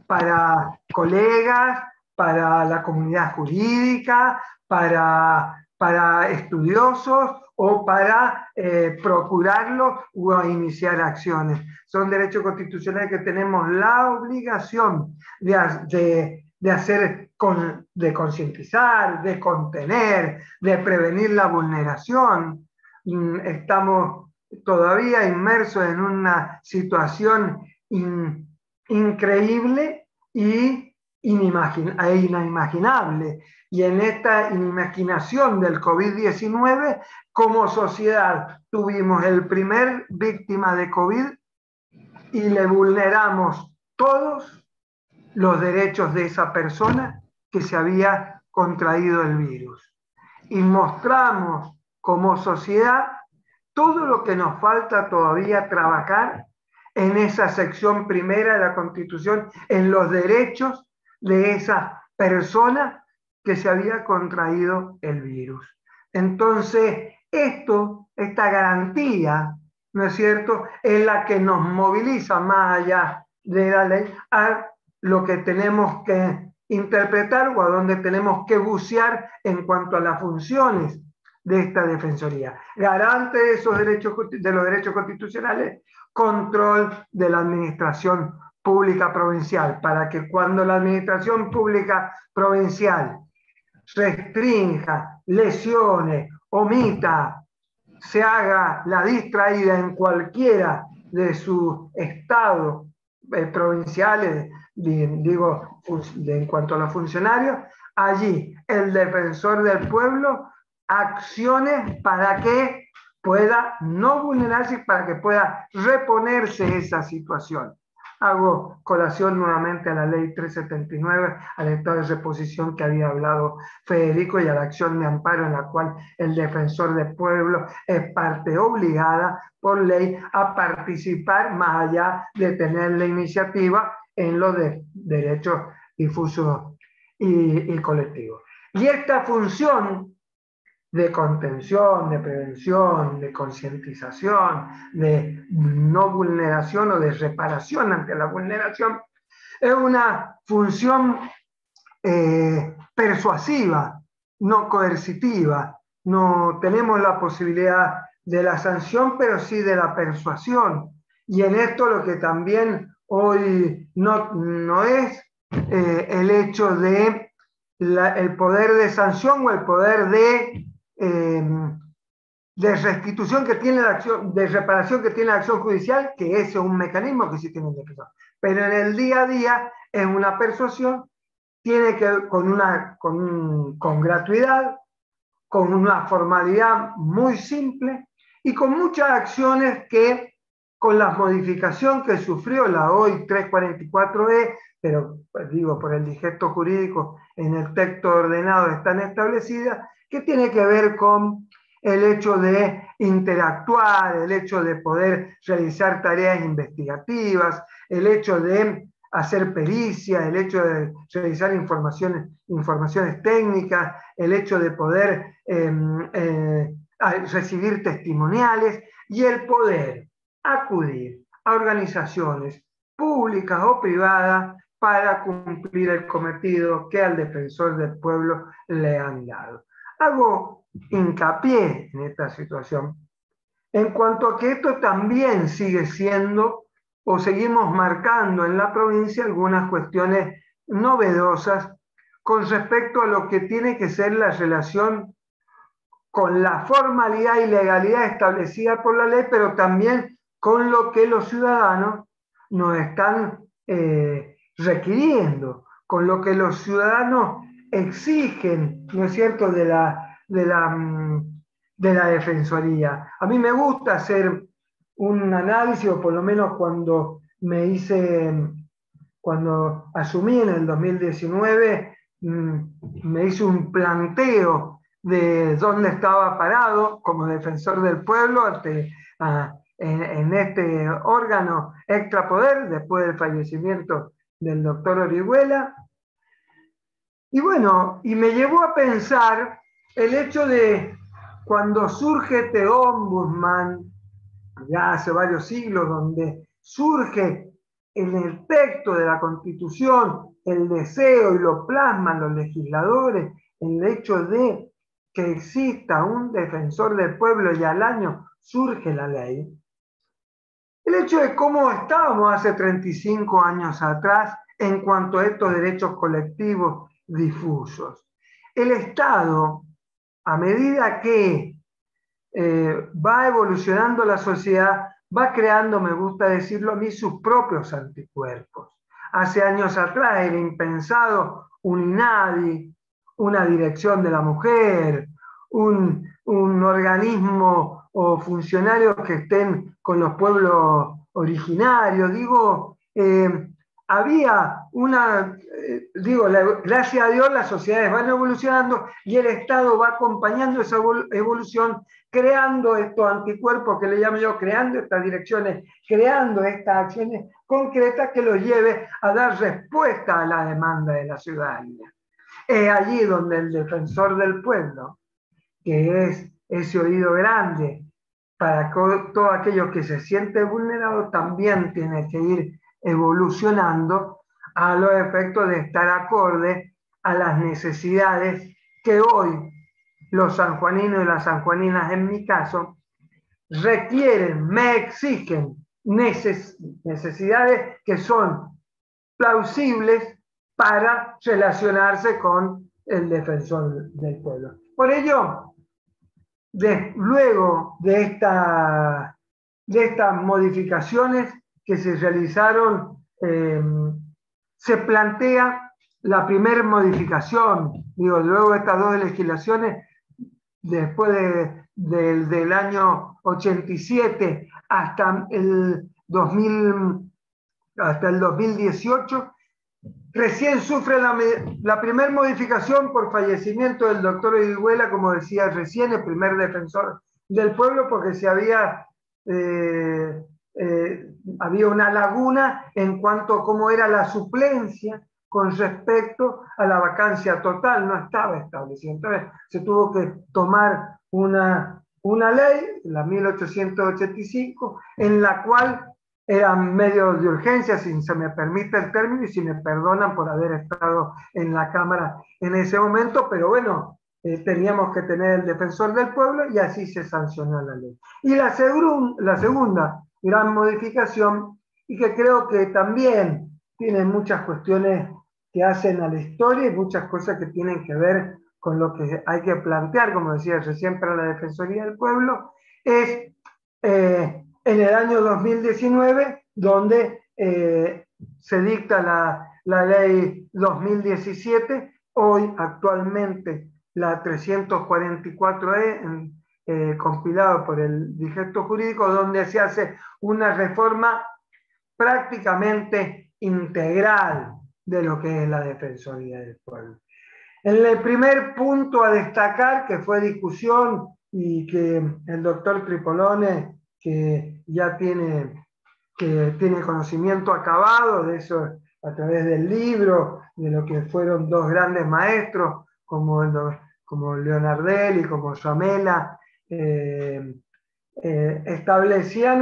para colegas, para la comunidad jurídica, para estudiosos o para procurarlo o iniciar acciones. Son derechos constitucionales que tenemos la obligación de de concientizar, de contener, de prevenir la vulneración. Estamos todavía inmersos en una situación increíble e inimaginable. Y en esta inimaginación del COVID-19, como sociedad, tuvimos el primer víctima de COVID y le vulneramos todos los derechos de esa persona que se había contraído el virus. Y mostramos como sociedad todo lo que nos falta todavía trabajar en esa sección primera de la Constitución, en los derechos de esa persona que se había contraído el virus. Entonces, esta garantía, ¿no es cierto?, es la que nos moviliza más allá de la ley a lo que tenemos que interpretar o a donde tenemos que bucear en cuanto a las funciones de esta Defensoría. Garante de esos derechos, de los derechos constitucionales, control de la administración pública provincial, para que cuando la administración pública provincial restrinja, lesione, omita, se haga la distraída en cualquiera de sus estados provinciales, digo, en cuanto a los funcionarios, allí el defensor del pueblo acciones para que pueda no vulnerarse, para que pueda reponerse esa situación. Hago colación nuevamente a la ley 379, al estado de reposición que había hablado Federico y a la acción de amparo en la cual el defensor del pueblo es parte obligada por ley a participar más allá de tener la iniciativa en los derechos difusos y colectivos. Y esta función de contención, de prevención, de concientización, de no vulneración o de reparación ante la vulneración, es una función persuasiva, no coercitiva. No tenemos la posibilidad de la sanción, pero sí de la persuasión. Y en esto lo que también hoy no es el hecho de el poder de sanción o el poder de restitución que tiene la acción, de reparación que tiene la acción judicial, que ese es un mecanismo que sí tiene que empezar. Pero en el día a día es una persuasión, tiene que ver con gratuidad, con una formalidad muy simple y con muchas acciones que, con la modificación que sufrió la hoy 344E, pero pues, digo, por el digesto jurídico en el texto ordenado están establecidas, que tiene que ver con el hecho de interactuar, el hecho de poder realizar tareas investigativas, el hecho de hacer pericia, el hecho de realizar informaciones técnicas, el hecho de poder recibir testimoniales y el poder acudir a organizaciones públicas o privadas para cumplir el cometido que al defensor del pueblo le han dado. Hago hincapié en esta situación en cuanto a que esto también sigue siendo o seguimos marcando en la provincia algunas cuestiones novedosas con respecto a lo que tiene que ser la relación con la formalidad y legalidad establecida por la ley, pero también con lo que los ciudadanos nos están requiriendo, con lo que los ciudadanos exigen, ¿no es cierto?, de la Defensoría. A mí me gusta hacer un análisis, o por lo menos cuando asumí en el 2019, me hice un planteo de dónde estaba parado como defensor del pueblo en este órgano extrapoder después del fallecimiento del doctor Orihuela. Y bueno, y me llevó a pensar el hecho de cuando surge este ombudsman, ya hace varios siglos, donde surge en el texto de la Constitución el deseo y lo plasman los legisladores, el hecho de que exista un defensor del pueblo y al año surge la ley. El hecho de cómo estábamos hace 35 años atrás en cuanto a estos derechos colectivos difusos. El Estado, a medida que va evolucionando la sociedad, va creando, me gusta decirlo a mí, sus propios anticuerpos. Hace años atrás era impensado un INADI, una dirección de la mujer, un organismo o funcionarios que estén con los pueblos originarios. Digo, había gracias a Dios las sociedades van evolucionando y el Estado va acompañando esa evolución, creando estos anticuerpos que le llamo yo, creando estas direcciones, creando estas acciones concretas que los lleve a dar respuesta a la demanda de la ciudadanía. Es allí donde el defensor del pueblo, que es ese oído grande para todos aquellos que se sienten vulnerados, también tiene que ir evolucionando a los efectos de estar acorde a las necesidades que hoy los sanjuaninos y las sanjuaninas, en mi caso, requieren, me exigen necesidades que son plausibles para relacionarse con el defensor del pueblo. Por ello, luego de estas modificaciones que se realizaron, se plantea la primera modificación, luego de estas dos legislaciones, después del año 87 hasta el 2018, recién sufre la primera modificación por fallecimiento del doctor Orihuela, como decía recién, el primer defensor del pueblo, porque había una laguna en cuanto a cómo era la suplencia con respecto a la vacancia total, no estaba establecido. Entonces se tuvo que tomar una ley, la 1885, en la cual eran medios de urgencia, si se me permite el término y si me perdonan por haber estado en la Cámara en ese momento, pero bueno, teníamos que tener el defensor del pueblo y así se sancionó la ley. Y la segunda gran modificación, y que creo que también tiene muchas cuestiones que hacen a la historia y muchas cosas que tienen que ver con lo que hay que plantear, como decía recién, para la Defensoría del Pueblo, es en el año 2019, donde se dicta la ley 2017, hoy actualmente la 344E, compilado por el Digesto Jurídico, donde se hace una reforma prácticamente integral de lo que es la Defensoría del Pueblo. El primer punto a destacar, que fue discusión y que el doctor Tripolone, que ya tiene conocimiento acabado de eso a través del libro, de lo que fueron dos grandes maestros, como Leonardelli, como Yamela, se estableció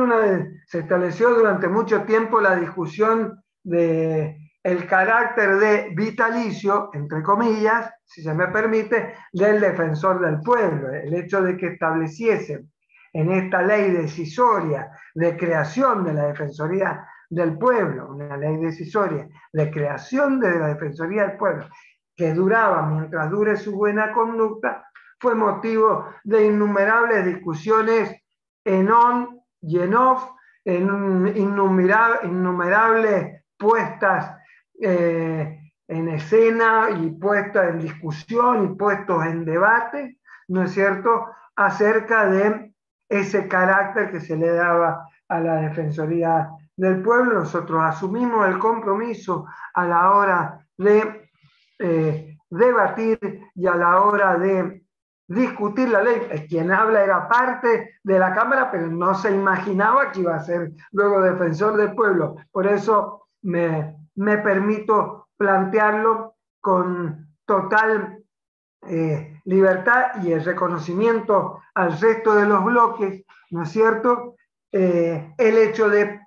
durante mucho tiempo la discusión de el carácter de vitalicio, entre comillas, si se me permite, del defensor del pueblo. El hecho de que estableciesen en esta ley decisoria de creación de la Defensoría del Pueblo, una ley decisoria de creación de la Defensoría del Pueblo, que duraba mientras dure su buena conducta, fue motivo de innumerables discusiones en on y en off, en innumerables puestas en escena y puestas en discusión y puestos en debate, ¿no es cierto?, acerca de ese carácter que se le daba a la Defensoría del Pueblo. Nosotros asumimos el compromiso a la hora de debatir y a la hora de discutir la ley. Quien habla era parte de la Cámara, pero no se imaginaba que iba a ser luego defensor del pueblo. Por eso me permito plantearlo con total libertad y el reconocimiento al resto de los bloques, ¿no es cierto? El hecho de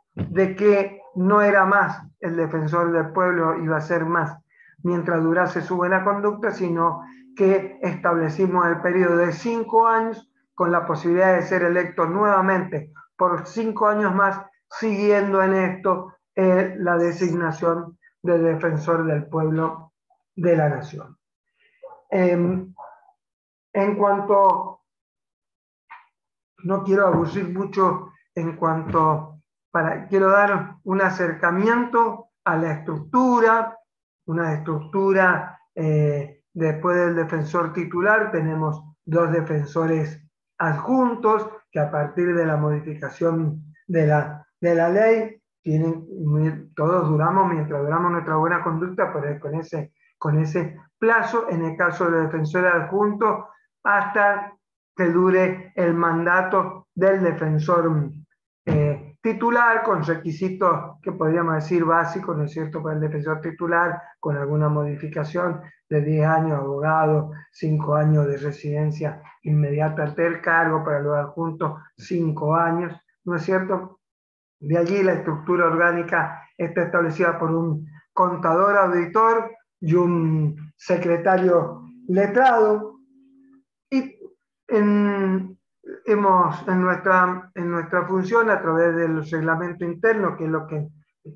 que no era más el defensor del pueblo, iba a ser más mientras durase su buena conducta, sino que establecimos el periodo de 5 años con la posibilidad de ser electo nuevamente por 5 años más, siguiendo en esto la designación de defensor del pueblo de la nación. En cuanto, no quiero aburrir mucho quiero dar un acercamiento a la estructura, una estructura, después del defensor titular tenemos 2 defensores adjuntos, que a partir de la modificación de la ley, todos duramos, mientras duramos nuestra buena conducta, pero con ese plazo, en el caso del defensor adjunto, hasta que dure el mandato del defensor titular, con requisitos que podríamos decir básicos, ¿no es cierto?, para el defensor titular, con alguna modificación de 10 años abogado, 5 años de residencia inmediata ante el cargo, para los adjuntos 5 años, ¿no es cierto? De allí la estructura orgánica está establecida por un contador auditor y un secretario letrado, y en nuestra función, a través del reglamento interno, que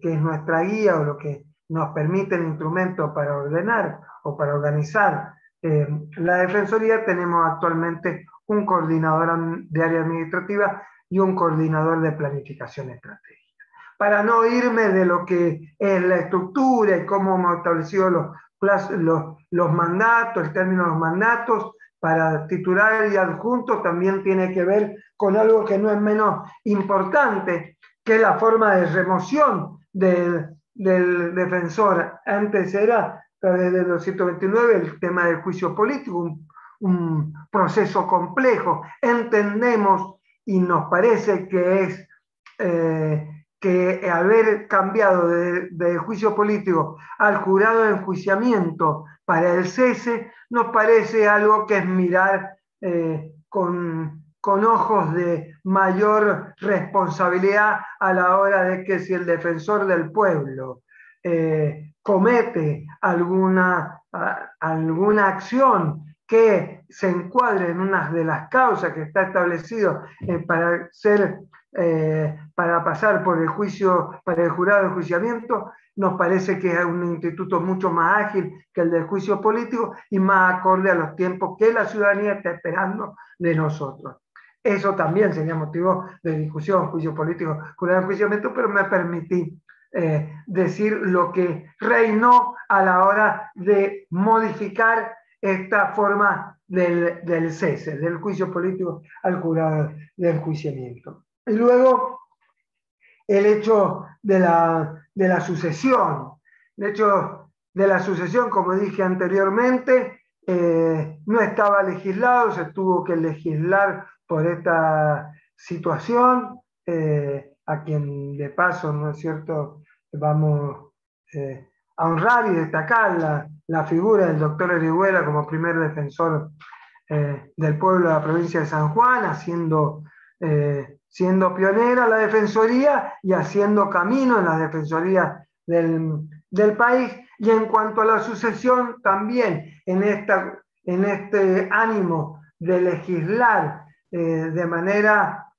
es nuestra guía o lo que nos permite el instrumento para ordenar o para organizar la Defensoría, tenemos actualmente un coordinador de área administrativa y un coordinador de planificación estratégica. Para no irme de lo que es la estructura y cómo hemos establecido los mandatos, el término de los mandatos, para titular y adjunto también tiene que ver con algo que no es menos importante, que es la forma de remoción del defensor. Antes era, a través del 229, el tema del juicio político, un proceso complejo. Entendemos y nos parece que es que haber cambiado de juicio político al jurado de enjuiciamiento para el cese nos parece algo que es mirar con ojos de mayor responsabilidad a la hora de que si el defensor del pueblo comete alguna acción que se encuadre en una de las causas que está establecido para pasar por el juicio, para el jurado de enjuiciamiento, nos parece que es un instituto mucho más ágil que el del juicio político y más acorde a los tiempos que la ciudadanía está esperando de nosotros. Eso también sería motivo de discusión, juicio político, jurado de enjuiciamiento, pero me permití decir lo que reinó a la hora de modificar esta forma del cese, del juicio político al jurado de enjuiciamiento. Y luego, el hecho de la sucesión. El hecho de la sucesión, como dije anteriormente, no estaba legislado, se tuvo que legislar por esta situación, a quien de paso, ¿no es cierto?, vamos a honrar y destacar la figura del doctor Orihuela como primer defensor del pueblo de la provincia de San Juan, siendo pionera la Defensoría y haciendo camino en la Defensoría del país. Y en cuanto a la sucesión, también en este ánimo de legislar de manera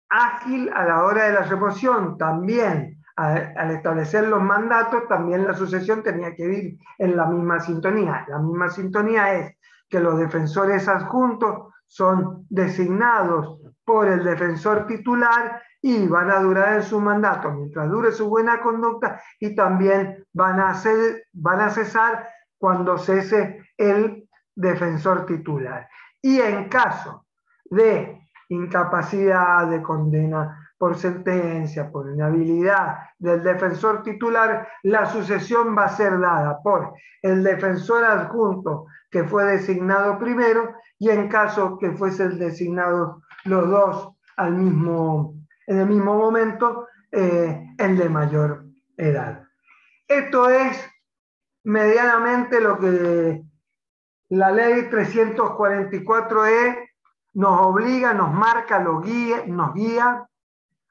ágil a la hora de la remoción, también al establecer los mandatos, también la sucesión tenía que ir en la misma sintonía. La misma sintonía es que los defensores adjuntos son designados por el defensor titular y van a durar en su mandato mientras dure su buena conducta, y también van a cesar cuando cese el defensor titular. Y en caso de incapacidad, de condena por sentencia, por inhabilidad del defensor titular, la sucesión va a ser dada por el defensor adjunto que fue designado primero, y en caso que fuesen designados los dos en el mismo momento, el de mayor edad. Esto es medianamente lo que la ley 344E nos obliga, nos marca, nos guía,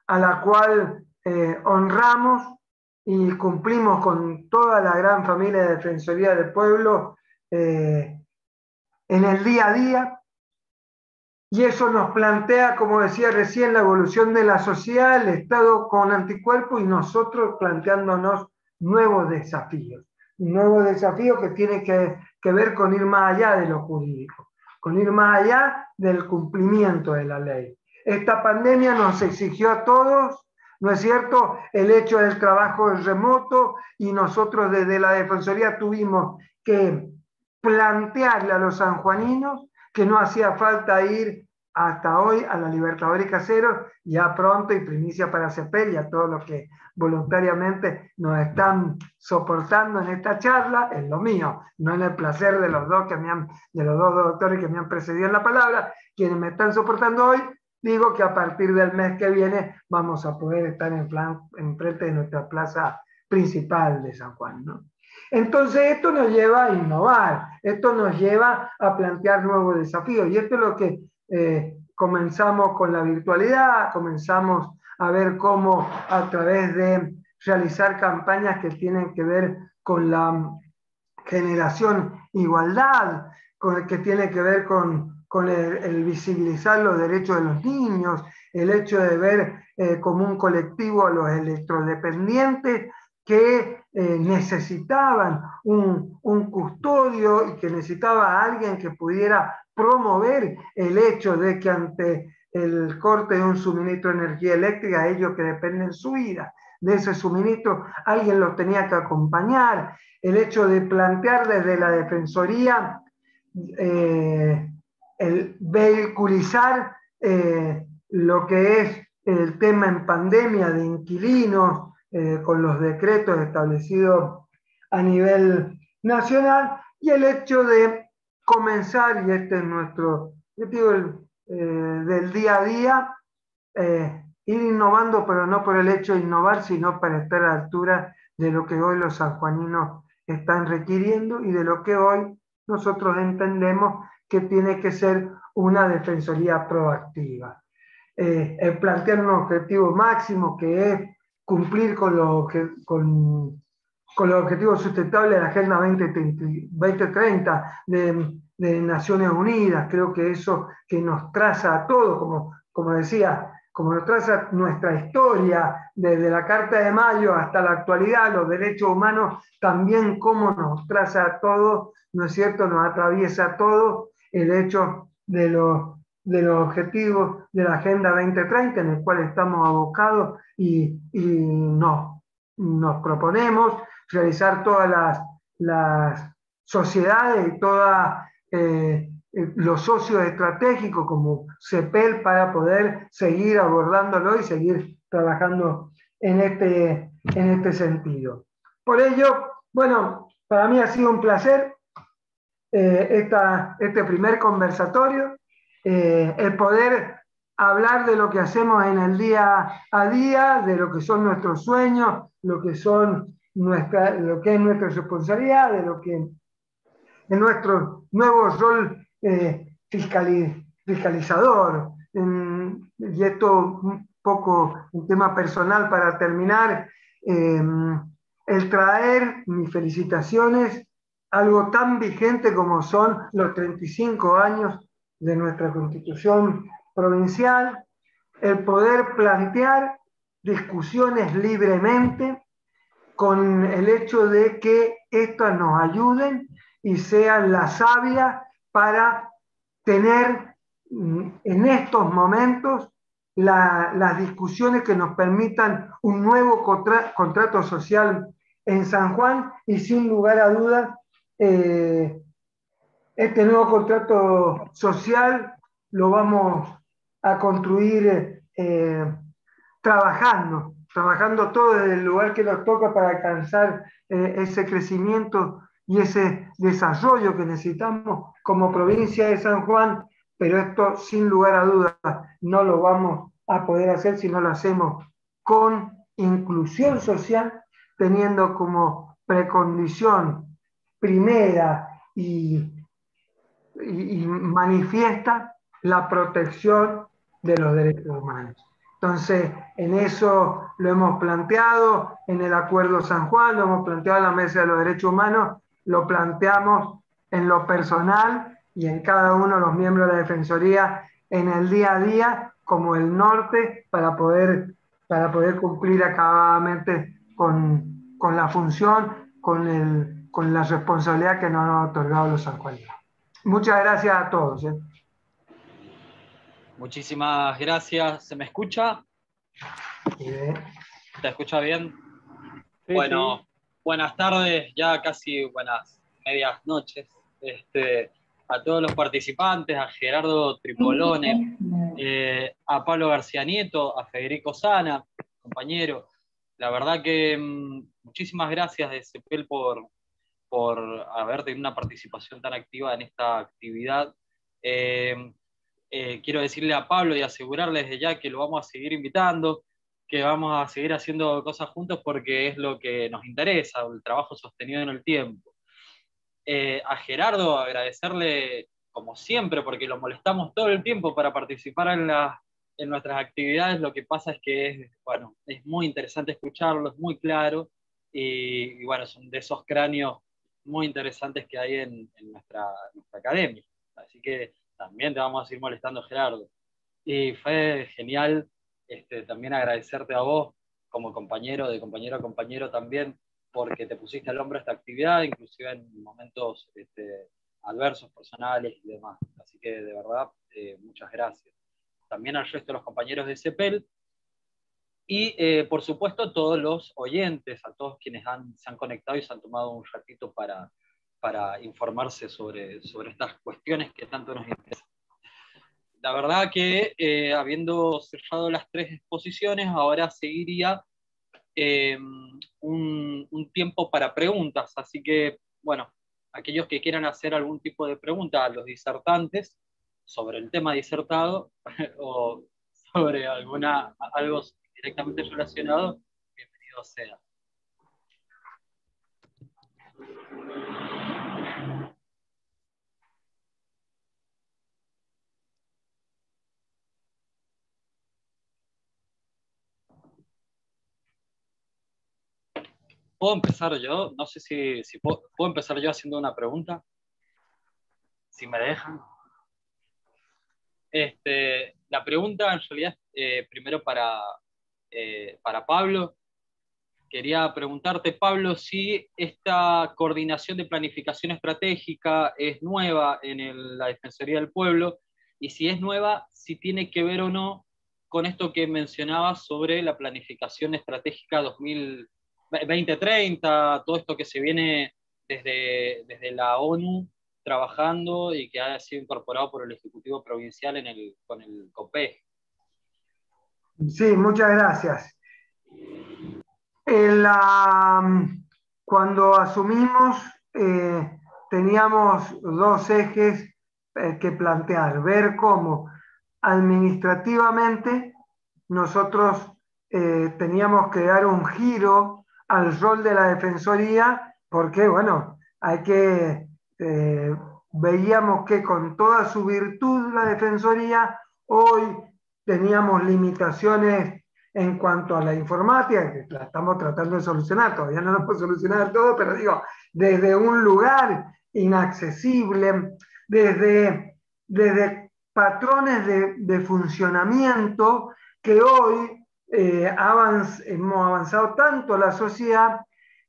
a la cual honramos y cumplimos con toda la gran familia de Defensoría del Pueblo en el día a día. Y eso nos plantea, como decía recién, la evolución de la sociedad, el Estado con anticuerpos y nosotros planteándonos nuevos desafíos. Un nuevo desafío que tiene que ver con ir más allá de lo jurídico, con ir más allá del cumplimiento de la ley. Esta pandemia nos exigió a todos, ¿no es cierto?, el hecho del trabajo remoto, y nosotros desde la Defensoría tuvimos que plantearle a los sanjuaninos que no hacía falta ir hasta hoy a la Libertadores Caseros, ya pronto, y primicia para CEPEL y a todos los que voluntariamente nos están soportando en esta charla, en lo mío, no en el placer de los dos doctores que me han precedido en la palabra, quienes me están soportando hoy. Digo que a partir del mes que viene vamos a poder estar en frente de nuestra plaza principal de San Juan, ¿no? Entonces esto nos lleva a innovar, esto nos lleva a plantear nuevos desafíos, y esto es lo que comenzamos con la virtualidad, comenzamos a ver cómo a través de realizar campañas que tienen que ver con la generación igualdad, que tiene que ver con el visibilizar los derechos de los niños, el hecho de ver como un colectivo a los electrodependientes que necesitaban un custodio y que necesitaba a alguien que pudiera promover el hecho de que ante el corte de un suministro de energía eléctrica, ellos que dependen de su vida, de ese suministro, alguien los tenía que acompañar. El hecho de plantear desde la Defensoría el vehiculizar lo que es el tema en pandemia de inquilinos, con los decretos establecidos a nivel nacional, y el hecho de comenzar, y este es nuestro objetivo del día a día, ir innovando, pero no por el hecho de innovar, sino para estar a la altura de lo que hoy los sanjuaninos están requiriendo y de lo que hoy nosotros entendemos que tiene que ser una defensoría proactiva. El plantear un objetivo máximo que es cumplir con los objetivos sustentables de la Agenda 2030 de Naciones Unidas. Creo que eso que nos traza a todos, como decía, como nos traza nuestra historia, desde la Carta de Mayo hasta la actualidad, los derechos humanos, también como nos traza a todos, ¿no es cierto?, nos atraviesa a todos el hecho de los objetivos de la Agenda 2030, en el cual estamos abocados y nos proponemos realizar todas las sociedades y todos los socios estratégicos como CEPEL para poder seguir abordándolo y seguir trabajando en este sentido. Por ello, bueno, para mí ha sido un placer este primer conversatorio, el poder hablar de lo que hacemos en el día a día, de lo que son nuestros sueños, lo que es nuestra responsabilidad, de lo que es nuestro nuevo rol fiscalizador. Y esto un poco un tema personal para terminar, el traer mis felicitaciones, algo tan vigente como son los 35 años de nuestra Constitución provincial, el poder plantear discusiones libremente con el hecho de que estas nos ayuden y sean las sabias para tener en estos momentos las discusiones que nos permitan un nuevo contrato social en San Juan, y sin lugar a dudas este nuevo contrato social lo vamos a construir trabajando todo desde el lugar que nos toca para alcanzar ese crecimiento y ese desarrollo que necesitamos como provincia de San Juan, pero esto sin lugar a dudas no lo vamos a poder hacer si no lo hacemos con inclusión social, teniendo como precondición primera y manifiesta la protección de los derechos humanos. Entonces, en eso lo hemos planteado en el Acuerdo San Juan, lo hemos planteado en la Mesa de los Derechos Humanos, lo planteamos en lo personal y en cada uno de los miembros de la Defensoría en el día a día como el norte para poder cumplir acabadamente con la función, con la responsabilidad que nos han otorgado los sanjuaninos. Muchas gracias a todos. Muchísimas gracias. ¿Se me escucha? Bien. ¿Se escucha bien? Sí, bueno, sí. Buenas tardes, ya casi buenas medias noches. A todos los participantes, a Gerardo Tripolone, a Pablo García Nieto, a Federico Sana, compañero. La verdad que muchísimas gracias de CEPEL por haber tenido una participación tan activa en esta actividad. Quiero decirle a Pablo y asegurarle desde ya que lo vamos a seguir invitando, que vamos a seguir haciendo cosas juntos porque es lo que nos interesa, el trabajo sostenido en el tiempo. A Gerardo agradecerle como siempre, porque lo molestamos todo el tiempo para participar en nuestras actividades. Lo que pasa es que es muy interesante escucharlo, es muy claro, y bueno, son de esos cráneos muy interesantes que hay en nuestra academia. Así que también te vamos a seguir molestando, Gerardo. Y fue genial también agradecerte a vos como compañero, de compañero a compañero también, porque te pusiste al hombro esta actividad, inclusive en momentos adversos, personales y demás. Así que de verdad, muchas gracias. También al resto de los compañeros de CEPEL y por supuesto todos los oyentes, a todos quienes se han conectado y se han tomado un ratito para informarse sobre estas cuestiones que tanto nos interesan. La verdad que habiendo cerrado las 3 exposiciones, ahora seguiría un tiempo para preguntas. Así que, bueno, aquellos que quieran hacer algún tipo de pregunta a los disertantes sobre el tema disertado o sobre algo directamente relacionado, bienvenido sea. ¿Puedo empezar yo? No sé si puedo empezar yo haciendo una pregunta. Si me dejan. La pregunta en realidad es primero para Pablo. Quería preguntarte, Pablo, si esta coordinación de planificación estratégica es nueva en la Defensoría del Pueblo, y si es nueva, si tiene que ver o no con esto que mencionabas sobre la planificación estratégica 2030, todo esto que se viene desde la ONU trabajando y que ha sido incorporado por el Ejecutivo Provincial con el COPEG. Sí, muchas gracias. Cuando asumimos, teníamos 2 ejes que plantear: ver cómo administrativamente nosotros teníamos que dar un giro al rol de la Defensoría, porque, bueno, veíamos que con toda su virtud la Defensoría hoy teníamos limitaciones en cuanto a la informática, que la estamos tratando de solucionar, todavía no lo hemos solucionado todo, pero digo, desde un lugar inaccesible, desde patrones de funcionamiento que hoy hemos avanzado tanto la sociedad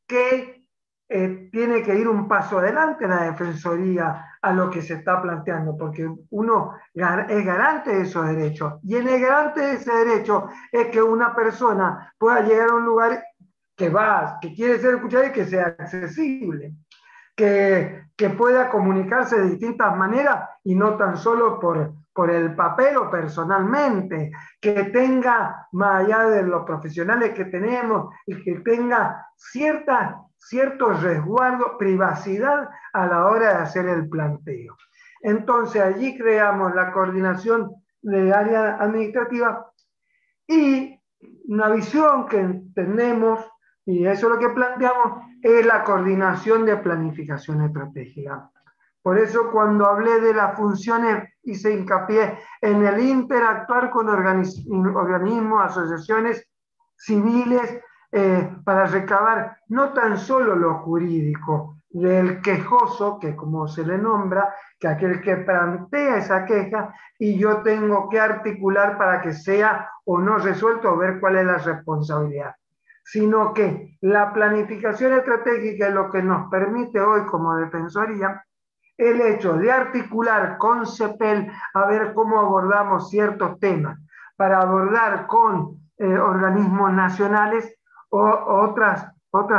que tiene que ir un paso adelante la Defensoría a lo que se está planteando, porque uno es garante de esos derechos, y en el garante de ese derecho es que una persona pueda llegar a un lugar que quiere ser escuchada y que sea accesible, que pueda comunicarse de distintas maneras y no tan solo por el papel o personalmente, que tenga, más allá de los profesionales que tenemos, y que tenga cierto resguardo, privacidad a la hora de hacer el planteo. Entonces allí creamos la coordinación de área administrativa y una visión que tenemos, y eso es lo que planteamos, es la coordinación de planificación estratégica. Por eso cuando hablé de las funciones hice hincapié en el interactuar con organismos, asociaciones civiles, para recabar no tan solo lo jurídico, del quejoso, que como se le nombra, que aquel que plantea esa queja, y yo tengo que articular para que sea o no resuelto o ver cuál es la responsabilidad. Sino que la planificación estratégica es lo que nos permite hoy como Defensoría el hecho de articular con CEPEL a ver cómo abordamos ciertos temas, para abordar con organismos nacionales o otras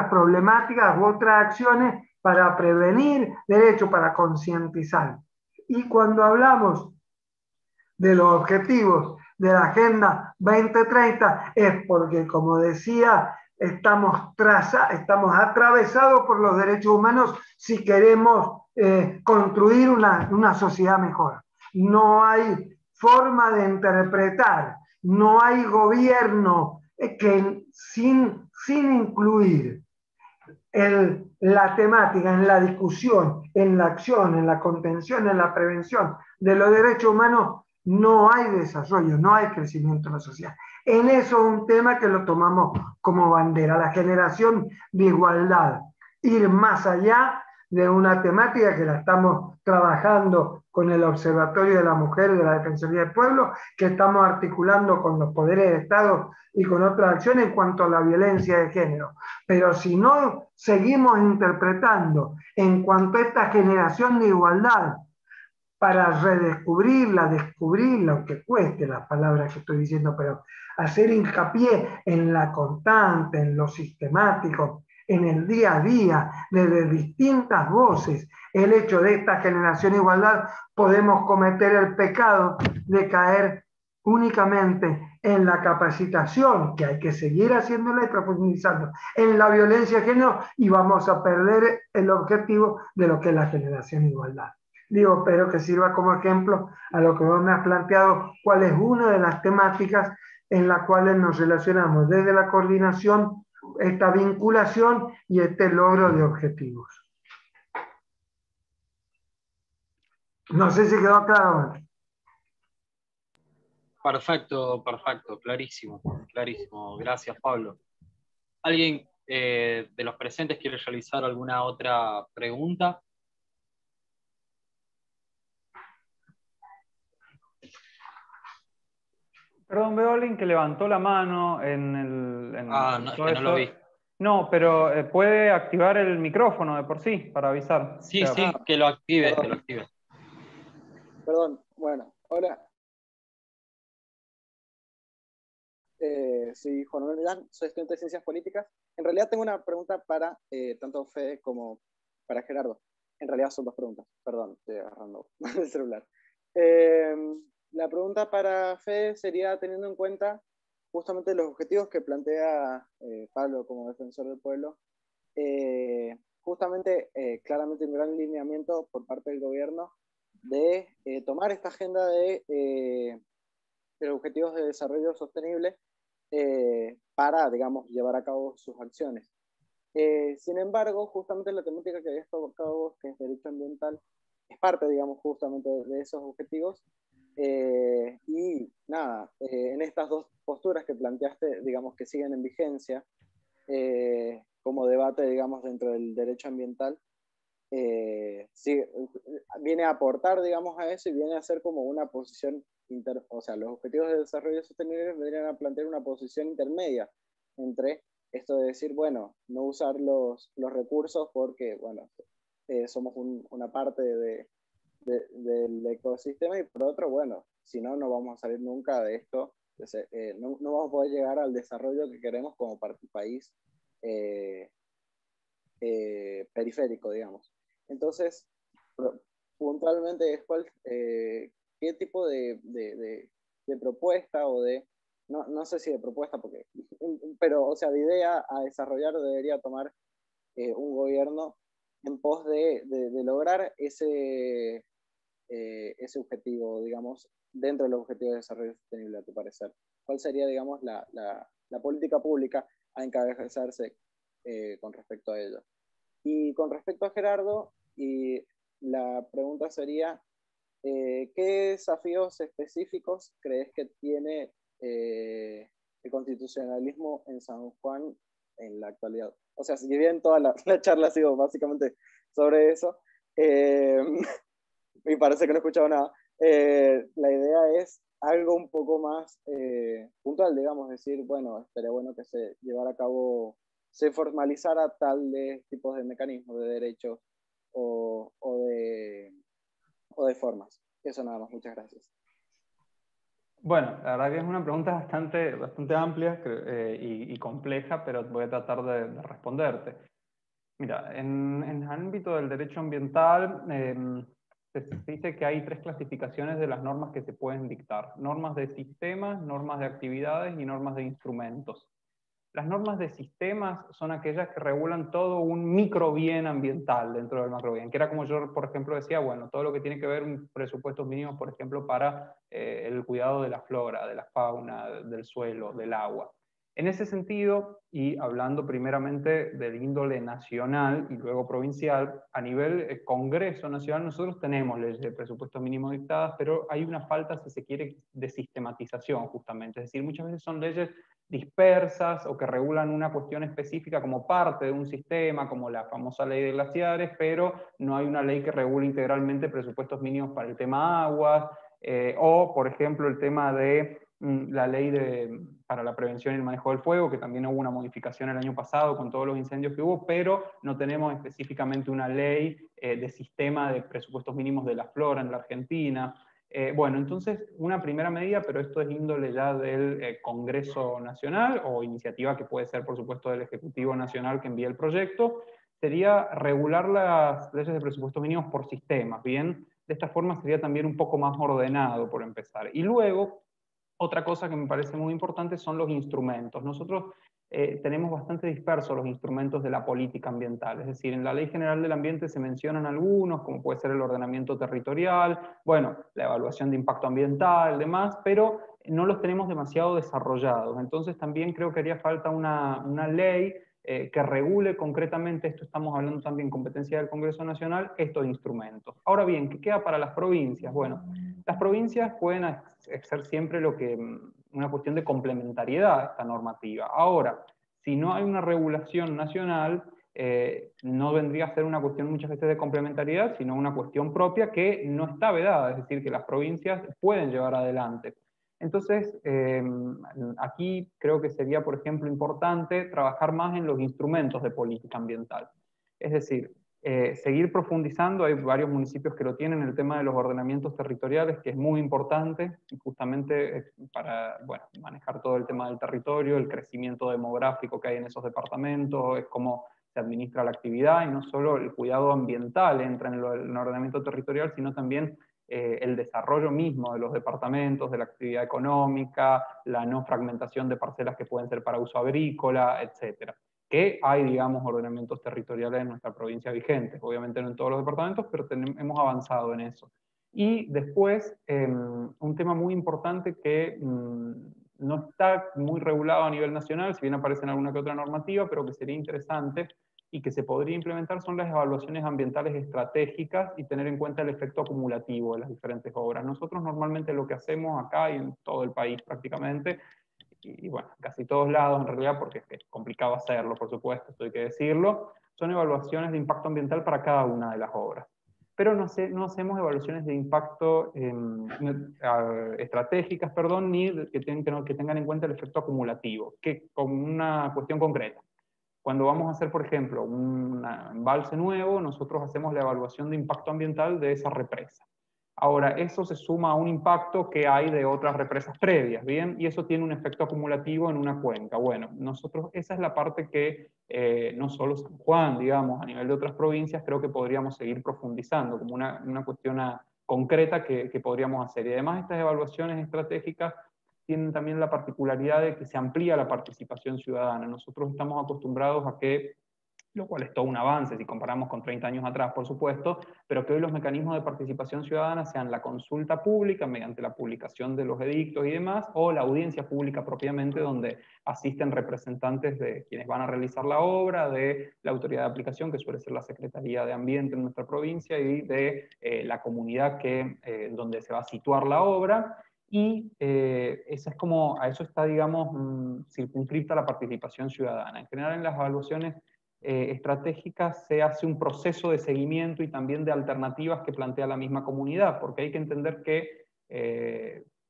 problemáticas u otras acciones para prevenir, de hecho, para concientizar. Y cuando hablamos de los objetivos de la Agenda 2030 es porque, como decía, estamos atravesados por los derechos humanos si queremos construir una sociedad mejor. No hay forma de interpretar, no hay gobierno que sin incluir la temática en la discusión, en la acción, en la contención, en la prevención de los derechos humanos, no hay desarrollo, no hay crecimiento en la sociedad. En eso es un tema que lo tomamos como bandera, la generación de igualdad, ir más allá de una temática que la estamos trabajando con el Observatorio de la Mujer y de la Defensoría del Pueblo, que estamos articulando con los poderes de Estado y con otras acciones en cuanto a la violencia de género. Pero si no seguimos interpretando en cuanto a esta generación de igualdad para redescubrirla, descubrirla, aunque cueste las palabras que estoy diciendo, pero hacer hincapié en la constante, en lo sistemático, en el día a día, desde distintas voces, el hecho de esta generación de igualdad, podemos cometer el pecado de caer únicamente en la capacitación, que hay que seguir haciéndola y profundizando, en la violencia de género, y vamos a perder el objetivo de lo que es la generación de igualdad. Digo, pero que sirva como ejemplo a lo que vos me has planteado, cuál es una de las temáticas en las cuales nos relacionamos desde la coordinación, esta vinculación y este logro de objetivos. No sé si quedó claro. Perfecto, perfecto, clarísimo, clarísimo. Gracias, Pablo. ¿Alguien de los presentes quiere realizar alguna otra pregunta? Perdón, veo a alguien que levantó la mano No, es que no lo vi. No, pero puede activar el micrófono de por sí para avisar. Sí, o sea, sí, que lo active, perdón. que lo active. Perdón, bueno, ahora. Soy Juan Manuel Milán, soy estudiante de Ciencias Políticas. En realidad tengo una pregunta para tanto Fede como para Gerardo. En realidad son dos preguntas, perdón, estoy agarrando el celular. La pregunta para Fede sería, teniendo en cuenta justamente los objetivos que plantea Pablo como defensor del pueblo, justamente claramente un gran lineamiento por parte del gobierno de tomar esta agenda de objetivos de desarrollo sostenible para, digamos, llevar a cabo sus acciones. Sin embargo, justamente la temática que habéis tocado, que es derecho ambiental, es parte, digamos, justamente de esos objetivos. Y nada, en estas dos posturas que planteaste, digamos, que siguen en vigencia como debate, digamos, dentro del derecho ambiental, sí, viene a aportar, digamos, a eso y viene a ser como una posición, o sea, los objetivos de desarrollo sostenible vendrían a plantear una posición intermedia entre esto de decir, bueno, no usar los recursos porque, bueno, somos una parte del ecosistema, y por otro, bueno, si no, no vamos a salir nunca de esto, no vamos a poder llegar al desarrollo que queremos como país periférico, digamos. Entonces, puntualmente, ¿qué tipo de propuesta o no sé si de propuesta, pero, o sea, de idea a desarrollar debería tomar un gobierno en pos de lograr ese objetivo, digamos, dentro de los objetivos de desarrollo sostenible, a tu parecer? ¿Cuál sería, digamos, la política pública a encabezarse con respecto a ello? Y con respecto a Gerardo, y la pregunta sería, ¿qué desafíos específicos crees que tiene el constitucionalismo en San Juan en la actualidad? O sea, si bien toda la charla ha sido básicamente sobre eso. Y parece que no he escuchado nada. La idea es algo un poco más puntual, digamos, decir, bueno, estaría bueno que se llevara a cabo, se formalizara tal de tipos de mecanismos de derechos o de formas. Eso nada más, muchas gracias. Bueno, la verdad que es una pregunta bastante amplia y compleja, pero voy a tratar de responderte. Mira, en el ámbito del derecho ambiental se dice que hay 3 clasificaciones de las normas que se pueden dictar: normas de sistemas, normas de actividades y normas de instrumentos. Las normas de sistemas son aquellas que regulan todo un microbién ambiental dentro del macrobién, que era como yo, por ejemplo, decía, bueno, todo lo que tiene que ver con presupuestos mínimos, por ejemplo, para el cuidado de la flora, de la fauna, del suelo, del agua. En ese sentido, y hablando primeramente del índole nacional y luego provincial, a nivel Congreso Nacional nosotros tenemos leyes de presupuesto mínimo dictadas, pero hay una falta, si se quiere, de sistematización justamente. Es decir, muchas veces son leyes dispersas o que regulan una cuestión específica como parte de un sistema, como la famosa ley de glaciares, pero no hay una ley que regule integralmente presupuestos mínimos para el tema aguas, o, por ejemplo, el tema de la ley para la prevención y el manejo del fuego, que también hubo una modificación el año pasado con todos los incendios que hubo, pero no tenemos específicamente una ley de sistema de presupuestos mínimos de la flora en la Argentina. Bueno, entonces, una primera medida, pero esto es índole ya del Congreso Nacional, o iniciativa que puede ser, por supuesto, del Ejecutivo Nacional que envíe el proyecto, sería regular las leyes de presupuestos mínimos por sistemas, ¿bien? De esta forma sería también un poco más ordenado, por empezar. Y luego, otra cosa que me parece muy importante son los instrumentos. Nosotros tenemos bastante dispersos los instrumentos de la política ambiental. Es decir, en la Ley General del Ambiente se mencionan algunos, como puede ser el ordenamiento territorial, bueno, la evaluación de impacto ambiental, demás, pero no los tenemos demasiado desarrollados. Entonces también creo que haría falta una ley que regule concretamente, esto estamos hablando también competencia del Congreso Nacional, estos instrumentos. Ahora bien, ¿qué queda para las provincias? Bueno, las provincias pueden hacer siempre una cuestión de complementariedad a esta normativa. Ahora, si no hay una regulación nacional, no vendría a ser una cuestión muchas veces de complementariedad, sino una cuestión propia que no está vedada, es decir, que las provincias pueden llevar adelante. Entonces, aquí creo que sería, por ejemplo, importante trabajar más en los instrumentos de política ambiental. Es decir, seguir profundizando, hay varios municipios que lo tienen, el tema de los ordenamientos territoriales, que es muy importante, justamente para manejar todo el tema del territorio, el crecimiento demográfico que hay en esos departamentos, es cómo se administra la actividad, y no solo el cuidado ambiental entra en el ordenamiento territorial, sino también el desarrollo mismo de los departamentos, de la actividad económica, la no fragmentación de parcelas que pueden ser para uso agrícola, etcétera. Que hay, digamos, ordenamientos territoriales en nuestra provincia vigentes, obviamente no en todos los departamentos, pero hemos avanzado en eso. Y después, un tema muy importante que no está muy regulado a nivel nacional, si bien aparece en alguna que otra normativa, pero que sería interesante y que se podría implementar, son las evaluaciones ambientales estratégicas y tener en cuenta el efecto acumulativo de las diferentes obras. Nosotros normalmente lo que hacemos acá y en todo el país prácticamente, y bueno, casi todos lados en realidad, porque es complicado hacerlo, por supuesto, esto hay que decirlo, son evaluaciones de impacto ambiental para cada una de las obras. Pero no hacemos evaluaciones de impacto estratégicas, perdón, ni que tengan en cuenta el efecto acumulativo, que con una cuestión concreta. Cuando vamos a hacer, por ejemplo, un embalse nuevo, nosotros hacemos la evaluación de impacto ambiental de esa represa. Ahora, eso se suma a un impacto que hay de otras represas previas, ¿bien? Y eso tiene un efecto acumulativo en una cuenca. Bueno, nosotros, esa es la parte que no solo San Juan, digamos, a nivel de otras provincias, creo que podríamos seguir profundizando, como una cuestión concreta que podríamos hacer. Y además estas evaluaciones estratégicas tienen también la particularidad de que se amplía la participación ciudadana. Nosotros estamos acostumbrados a que, lo cual es todo un avance si comparamos con 30 años atrás, por supuesto, pero que hoy los mecanismos de participación ciudadana sean la consulta pública mediante la publicación de los edictos y demás, o la audiencia pública propiamente, donde asisten representantes de quienes van a realizar la obra, de la autoridad de aplicación, que suele ser la Secretaría de Ambiente en nuestra provincia, y de la comunidad donde se va a situar la obra. Y esa es como, a eso está, digamos, circunscripta la participación ciudadana. En general, en las evaluaciones estratégica se hace un proceso de seguimiento y también de alternativas que plantea la misma comunidad, porque hay que entender que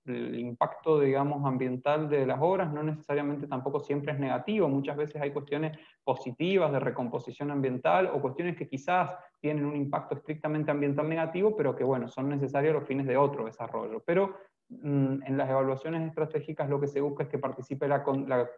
el impacto, digamos, ambiental de las obras no necesariamente tampoco siempre es negativo. Muchas veces hay cuestiones positivas de recomposición ambiental o cuestiones que quizás tienen un impacto estrictamente ambiental negativo, pero que, bueno, son necesarios a los fines de otro desarrollo. Pero en las evaluaciones estratégicas lo que se busca es que participe la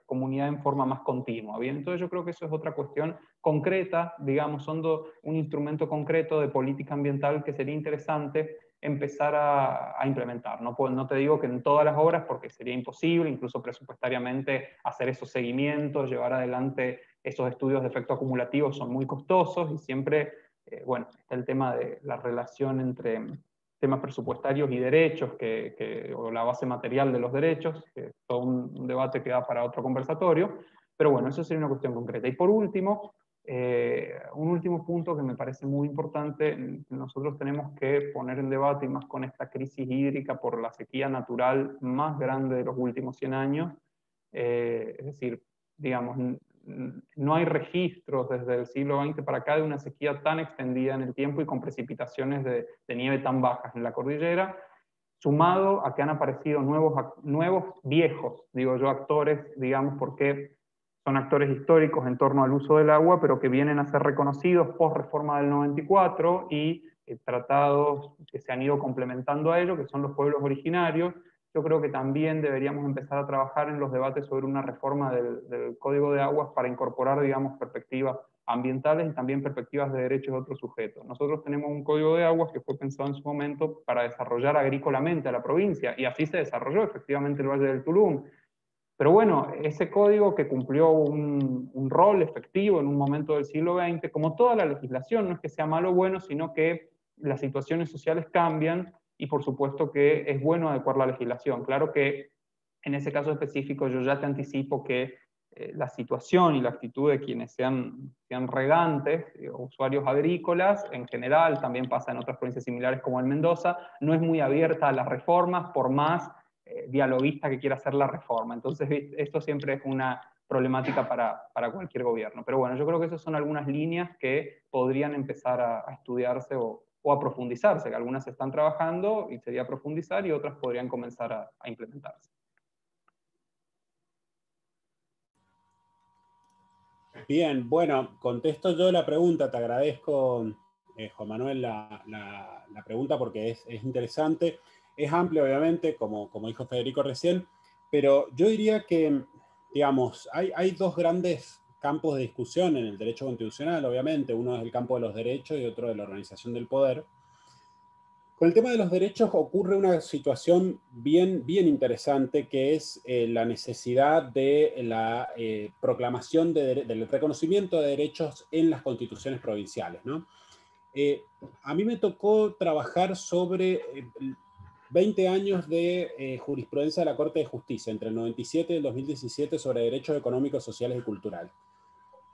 comunidad en forma más continua. ¿Bien? Entonces yo creo que eso es otra cuestión concreta, digamos, un instrumento concreto de política ambiental que sería interesante empezar a implementar. No te digo que en todas las obras, porque sería imposible, incluso presupuestariamente, hacer esos seguimientos, llevar adelante esos estudios de efecto acumulativo son muy costosos y siempre, bueno, está el tema de la relación entre temas presupuestarios y derechos, o la base material de los derechos, que es todo un debate que da para otro conversatorio, pero bueno, eso sería una cuestión concreta. Y por último, un último punto que me parece muy importante, nosotros tenemos que poner en debate, y más con esta crisis hídrica por la sequía natural más grande de los últimos 100 años, es decir, digamos, no hay registros desde el siglo XX para acá de una sequía tan extendida en el tiempo y con precipitaciones de nieve tan bajas en la cordillera, sumado a que han aparecido nuevos viejos, digo yo, actores, digamos, porque son actores históricos en torno al uso del agua, pero que vienen a ser reconocidos post reforma del 94 y tratados que se han ido complementando a ello, que son los pueblos originarios. Yo creo que también deberíamos empezar a trabajar en los debates sobre una reforma del Código de Aguas para incorporar, digamos, perspectivas ambientales y también perspectivas de derechos de otros sujetos. Nosotros tenemos un Código de Aguas que fue pensado en su momento para desarrollar agrícolamente a la provincia, y así se desarrolló efectivamente el Valle del Tulum. Pero bueno, ese código que cumplió un rol efectivo en un momento del siglo XX, como toda la legislación, no es que sea malo o bueno, sino que las situaciones sociales cambian y por supuesto que es bueno adecuar la legislación. Claro que en ese caso específico yo ya te anticipo que la situación y la actitud de quienes sean regantes, usuarios agrícolas, en general, también pasa en otras provincias similares como en Mendoza, no es muy abierta a las reformas, por más dialoguista que quiera hacer la reforma. Entonces, esto siempre es una problemática para cualquier gobierno. Pero bueno, yo creo que esas son algunas líneas que podrían empezar a estudiarse o a profundizarse, que algunas se están trabajando y sería profundizar y otras podrían comenzar a implementarse. Bien, bueno, contesto yo la pregunta, te agradezco, Juan Manuel, la pregunta porque es interesante, es amplia obviamente, como dijo Federico recién, pero yo diría que, digamos, hay dos grandes campos de discusión en el derecho constitucional, obviamente, uno es el campo de los derechos y otro de la organización del poder. Con el tema de los derechos ocurre una situación bien interesante, que es la necesidad de la proclamación del reconocimiento de derechos en las constituciones provinciales, ¿no? A mí me tocó trabajar sobre 20 años de jurisprudencia de la Corte de Justicia, entre el 97 y el 2017, sobre derechos económicos, sociales y culturales,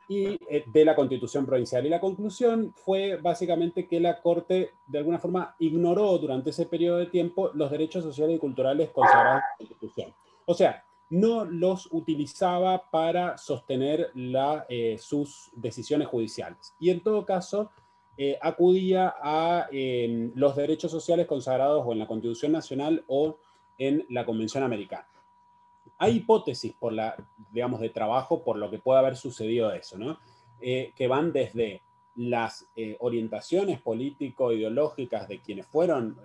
y de la Constitución provincial. Y la conclusión fue básicamente que la Corte de alguna forma ignoró durante ese periodo de tiempo los derechos sociales y culturales consagrados en la Constitución. O sea, no los utilizaba para sostener sus decisiones judiciales. Y en todo caso, acudía a los derechos sociales consagrados o en la Constitución Nacional o en la Convención Americana. Hay hipótesis digamos, de trabajo por lo que puede haber sucedido eso, ¿no? Que van desde las orientaciones político-ideológicas de quienes fueron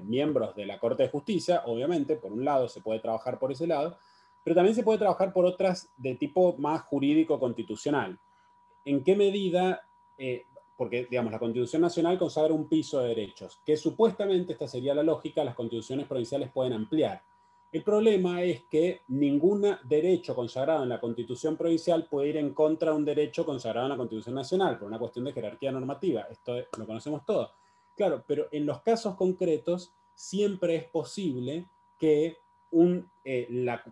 miembros de la Corte de Justicia, obviamente, por un lado se puede trabajar por ese lado, pero también se puede trabajar por otras de tipo más jurídico-constitucional. ¿En qué medida? Porque, digamos, la Constitución Nacional consagra un piso de derechos, que supuestamente, esta sería la lógica, las constituciones provinciales pueden ampliar. El problema es que ningún derecho consagrado en la Constitución provincial puede ir en contra de un derecho consagrado en la Constitución Nacional, por una cuestión de jerarquía normativa. Esto lo conocemos todos. Claro, pero en los casos concretos siempre es posible que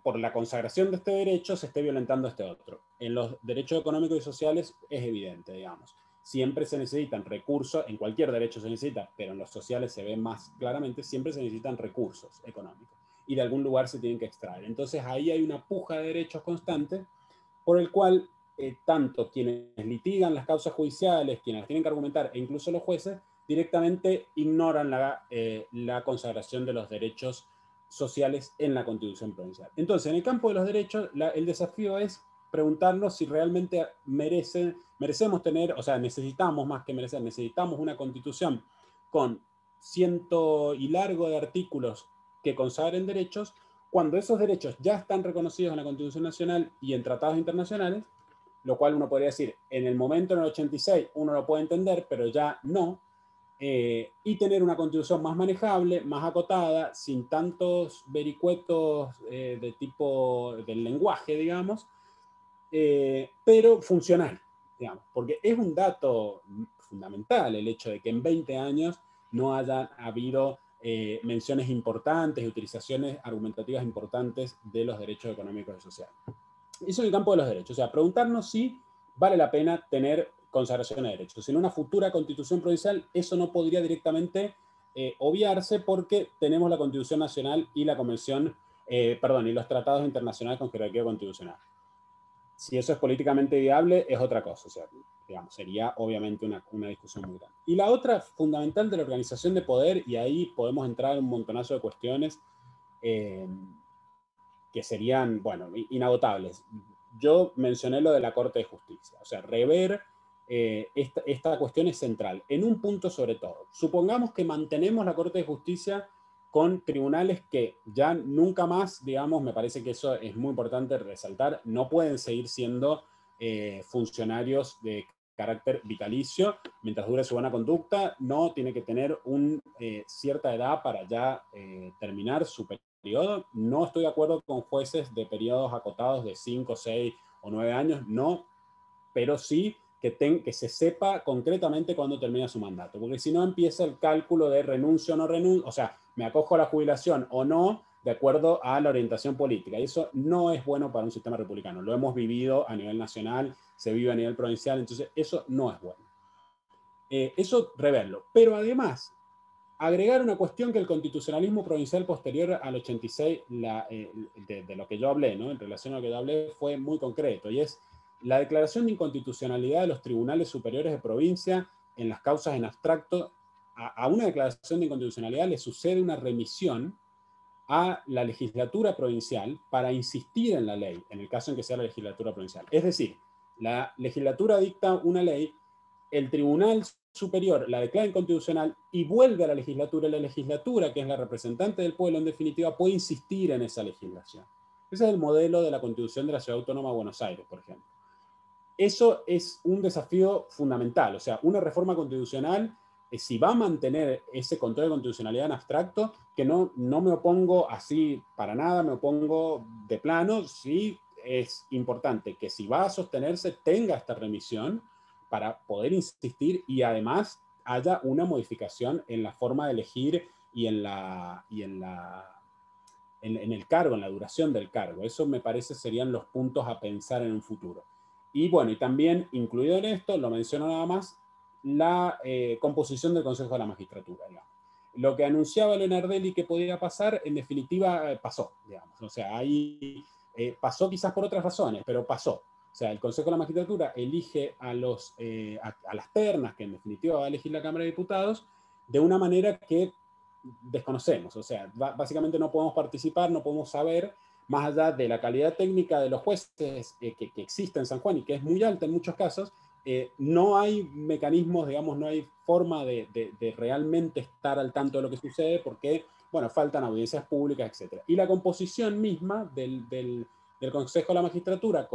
por la consagración de este derecho se esté violentando este otro. En los derechos económicos y sociales es evidente, digamos. Siempre se necesitan recursos, en cualquier derecho se necesita, pero en los sociales se ve más claramente, siempre se necesitan recursos económicos y de algún lugar se tienen que extraer. Entonces ahí hay una puja de derechos constante por el cual tanto quienes litigan las causas judiciales, quienes las tienen que argumentar, e incluso los jueces, directamente ignoran la consagración de los derechos sociales en la Constitución provincial. Entonces, en el campo de los derechos, el desafío es preguntarnos si realmente merecemos tener, o sea, necesitamos más que merecer, necesitamos una Constitución con ciento y largo de artículos que consagren derechos, cuando esos derechos ya están reconocidos en la Constitución Nacional y en tratados internacionales, lo cual uno podría decir, en el momento, en el 86, uno lo puede entender, pero ya no, y tener una Constitución más manejable, más acotada, sin tantos vericuetos de tipo del lenguaje, digamos, pero funcional, digamos, porque es un dato fundamental el hecho de que en 20 años no haya habido menciones importantes y utilizaciones argumentativas importantes de los derechos económicos y sociales. Eso en el campo de los derechos, o sea, preguntarnos si vale la pena tener consagración de derechos. En una futura constitución provincial eso no podría directamente obviarse porque tenemos la Constitución Nacional y la Convención, y los tratados internacionales con jerarquía constitucional. Si eso es políticamente viable, es otra cosa. O sea, digamos, sería obviamente una discusión muy grande. Y la otra fundamental de la organización de poder, y ahí podemos entrar en un montonazo de cuestiones que serían, bueno, inagotables. Yo mencioné lo de la Corte de Justicia. O sea, rever esta cuestión es central. En un punto sobre todo. Supongamos que mantenemos la Corte de Justicia con tribunales que ya nunca más, digamos, me parece que eso es muy importante resaltar, no pueden seguir siendo funcionarios de carácter vitalicio mientras dure su buena conducta, no tiene que tener cierta edad para ya terminar su periodo. No estoy de acuerdo con jueces de periodos acotados de 5, 6 o 9 años, no, pero sí que se sepa concretamente cuándo termina su mandato, porque si no empieza el cálculo de renuncio o no renuncio, o sea, me acojo a la jubilación o no, de acuerdo a la orientación política, y eso no es bueno para un sistema republicano. Lo hemos vivido a nivel nacional, se vive a nivel provincial, entonces eso no es bueno. Eso reverlo, pero además agregar una cuestión que el constitucionalismo provincial posterior al 86, de lo que yo hablé, ¿no? En relación a lo que yo hablé, fue muy concreto, y es la declaración de inconstitucionalidad de los tribunales superiores de provincia en las causas en abstracto. A una declaración de inconstitucionalidad le sucede una remisión a la legislatura provincial para insistir en la ley, en el caso en que sea la legislatura provincial. Es decir, la legislatura dicta una ley, el tribunal superior la declara inconstitucional y vuelve a la legislatura, que es la representante del pueblo en definitiva, puede insistir en esa legislación. Ese es el modelo de la Constitución de la Ciudad Autónoma de Buenos Aires, por ejemplo. Eso es un desafío fundamental, o sea, una reforma constitucional, si va a mantener ese control de constitucionalidad en abstracto, que no me opongo así para nada, me opongo de plano, sí es importante que si va a sostenerse tenga esta remisión para poder insistir y además haya una modificación en la forma de elegir y en el cargo, en la duración del cargo. Eso me parece serían los puntos a pensar en un futuro. Y bueno, y también incluido en esto, lo menciono nada más, la composición del Consejo de la Magistratura, digamos. Lo que anunciaba Leonardelli que podía pasar, en definitiva pasó, digamos. O sea, ahí pasó quizás por otras razones, pero pasó. O sea, el Consejo de la Magistratura elige a las ternas, que en definitiva va a elegir la Cámara de Diputados, de una manera que desconocemos. O sea, básicamente no podemos participar, no podemos saber, más allá de la calidad técnica de los jueces que existe en San Juan y que es muy alta en muchos casos, no hay mecanismos, digamos, no hay forma de realmente estar al tanto de lo que sucede porque, bueno, faltan audiencias públicas, etc. Y la composición misma del Consejo de la Magistratura,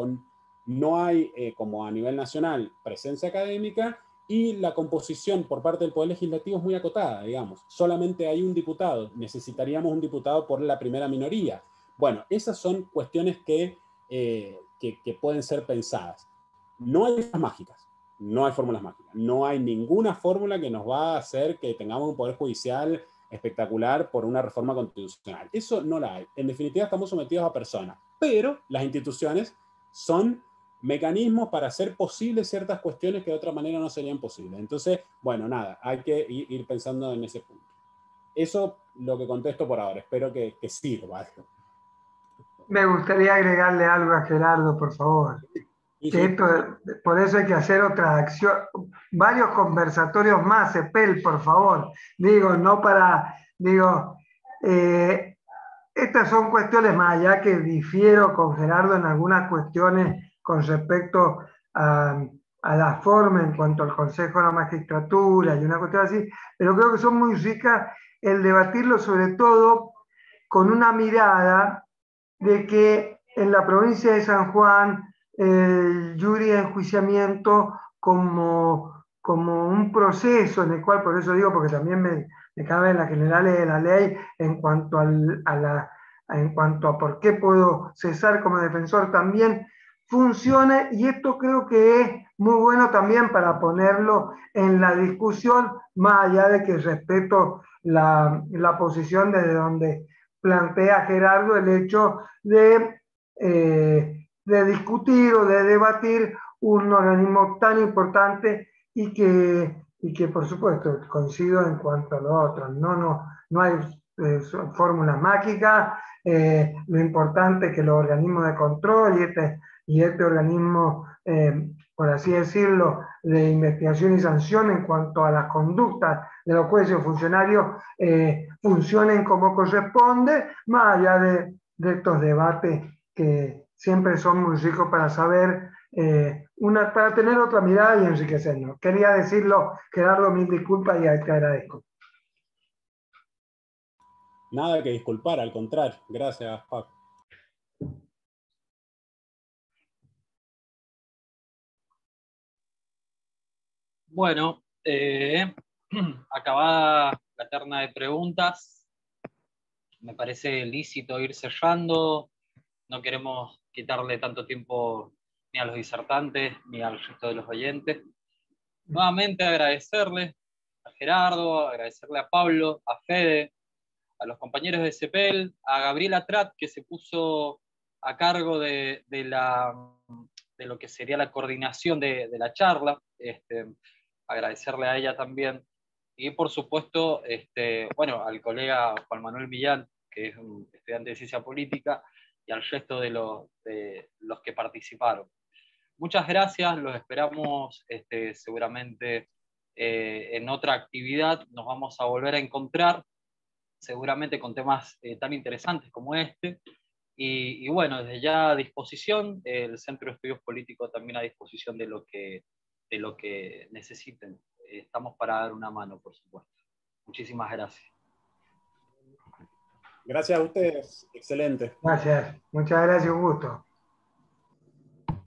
no hay, como a nivel nacional, presencia académica, y la composición por parte del Poder Legislativo es muy acotada, digamos. Solamente hay un diputado, necesitaríamos un diputado por la primera minoría. Bueno, esas son cuestiones que pueden ser pensadas. No hay mágicas, no hay fórmulas mágicas, no hay ninguna fórmula que nos va a hacer que tengamos un poder judicial espectacular por una reforma constitucional. Eso no la hay. En definitiva, estamos sometidos a personas, pero las instituciones son mecanismos para hacer posibles ciertas cuestiones que de otra manera no serían posibles. Entonces, bueno, nada, hay que ir pensando en ese punto. Eso lo que contesto por ahora, espero que sirva. Me gustaría agregarle algo a Gerardo, por favor. Sí, que sí. esto, por eso hay que hacer otra acción, varios conversatorios más, Cepel, por favor. Digo, no para, digo, estas son cuestiones más allá que difiero con Gerardo en algunas cuestiones con respecto a la forma en cuanto al Consejo de la Magistratura y una cuestión así, pero creo que son muy ricas el debatirlo sobre todo con una mirada de que en la provincia de San Juan el jury de enjuiciamiento como un proceso en el cual, por eso digo, porque también me cabe en las generales de la ley en cuanto en cuanto a por qué puedo cesar como defensor también funcione, y esto creo que es muy bueno también para ponerlo en la discusión, más allá de que respeto la posición desde donde plantea Gerardo el hecho de discutir o de debatir un organismo tan importante y que por supuesto coincido en cuanto a lo otro. No hay fórmulas mágicas, lo importante es que los organismos de control y este organismo, por así decirlo, de investigación y sanción en cuanto a las conductas de los jueces o funcionarios funcionen como corresponde, más allá de estos debates que siempre son muy ricos para saber, para tener otra mirada y enriquecernos. Quería decirlo, Gerardo, mil disculpas y te agradezco. Nada que disculpar, al contrario. Gracias, Paco. Bueno, acabada la terna de preguntas, me parece lícito ir cerrando. No queremos quitarle tanto tiempo ni a los disertantes ni al resto de los oyentes. Nuevamente agradecerle a Gerardo, agradecerle a Pablo, a Fede, a los compañeros de CEPEL, a Gabriela Trat, que se puso a cargo de lo que sería la coordinación de la charla. Agradecerle a ella también. Y por supuesto, bueno, al colega Juan Manuel Millán, que es un estudiante de ciencia política, y al resto de los que participaron. Muchas gracias, los esperamos seguramente en otra actividad. Nos vamos a volver a encontrar, seguramente con temas tan interesantes como este. Y bueno, desde ya a disposición, el Centro de Estudios Políticos también a disposición de lo que necesiten. Estamos para dar una mano, por supuesto. Muchísimas gracias. Gracias a ustedes. Excelente. Gracias. Muchas gracias, un gusto.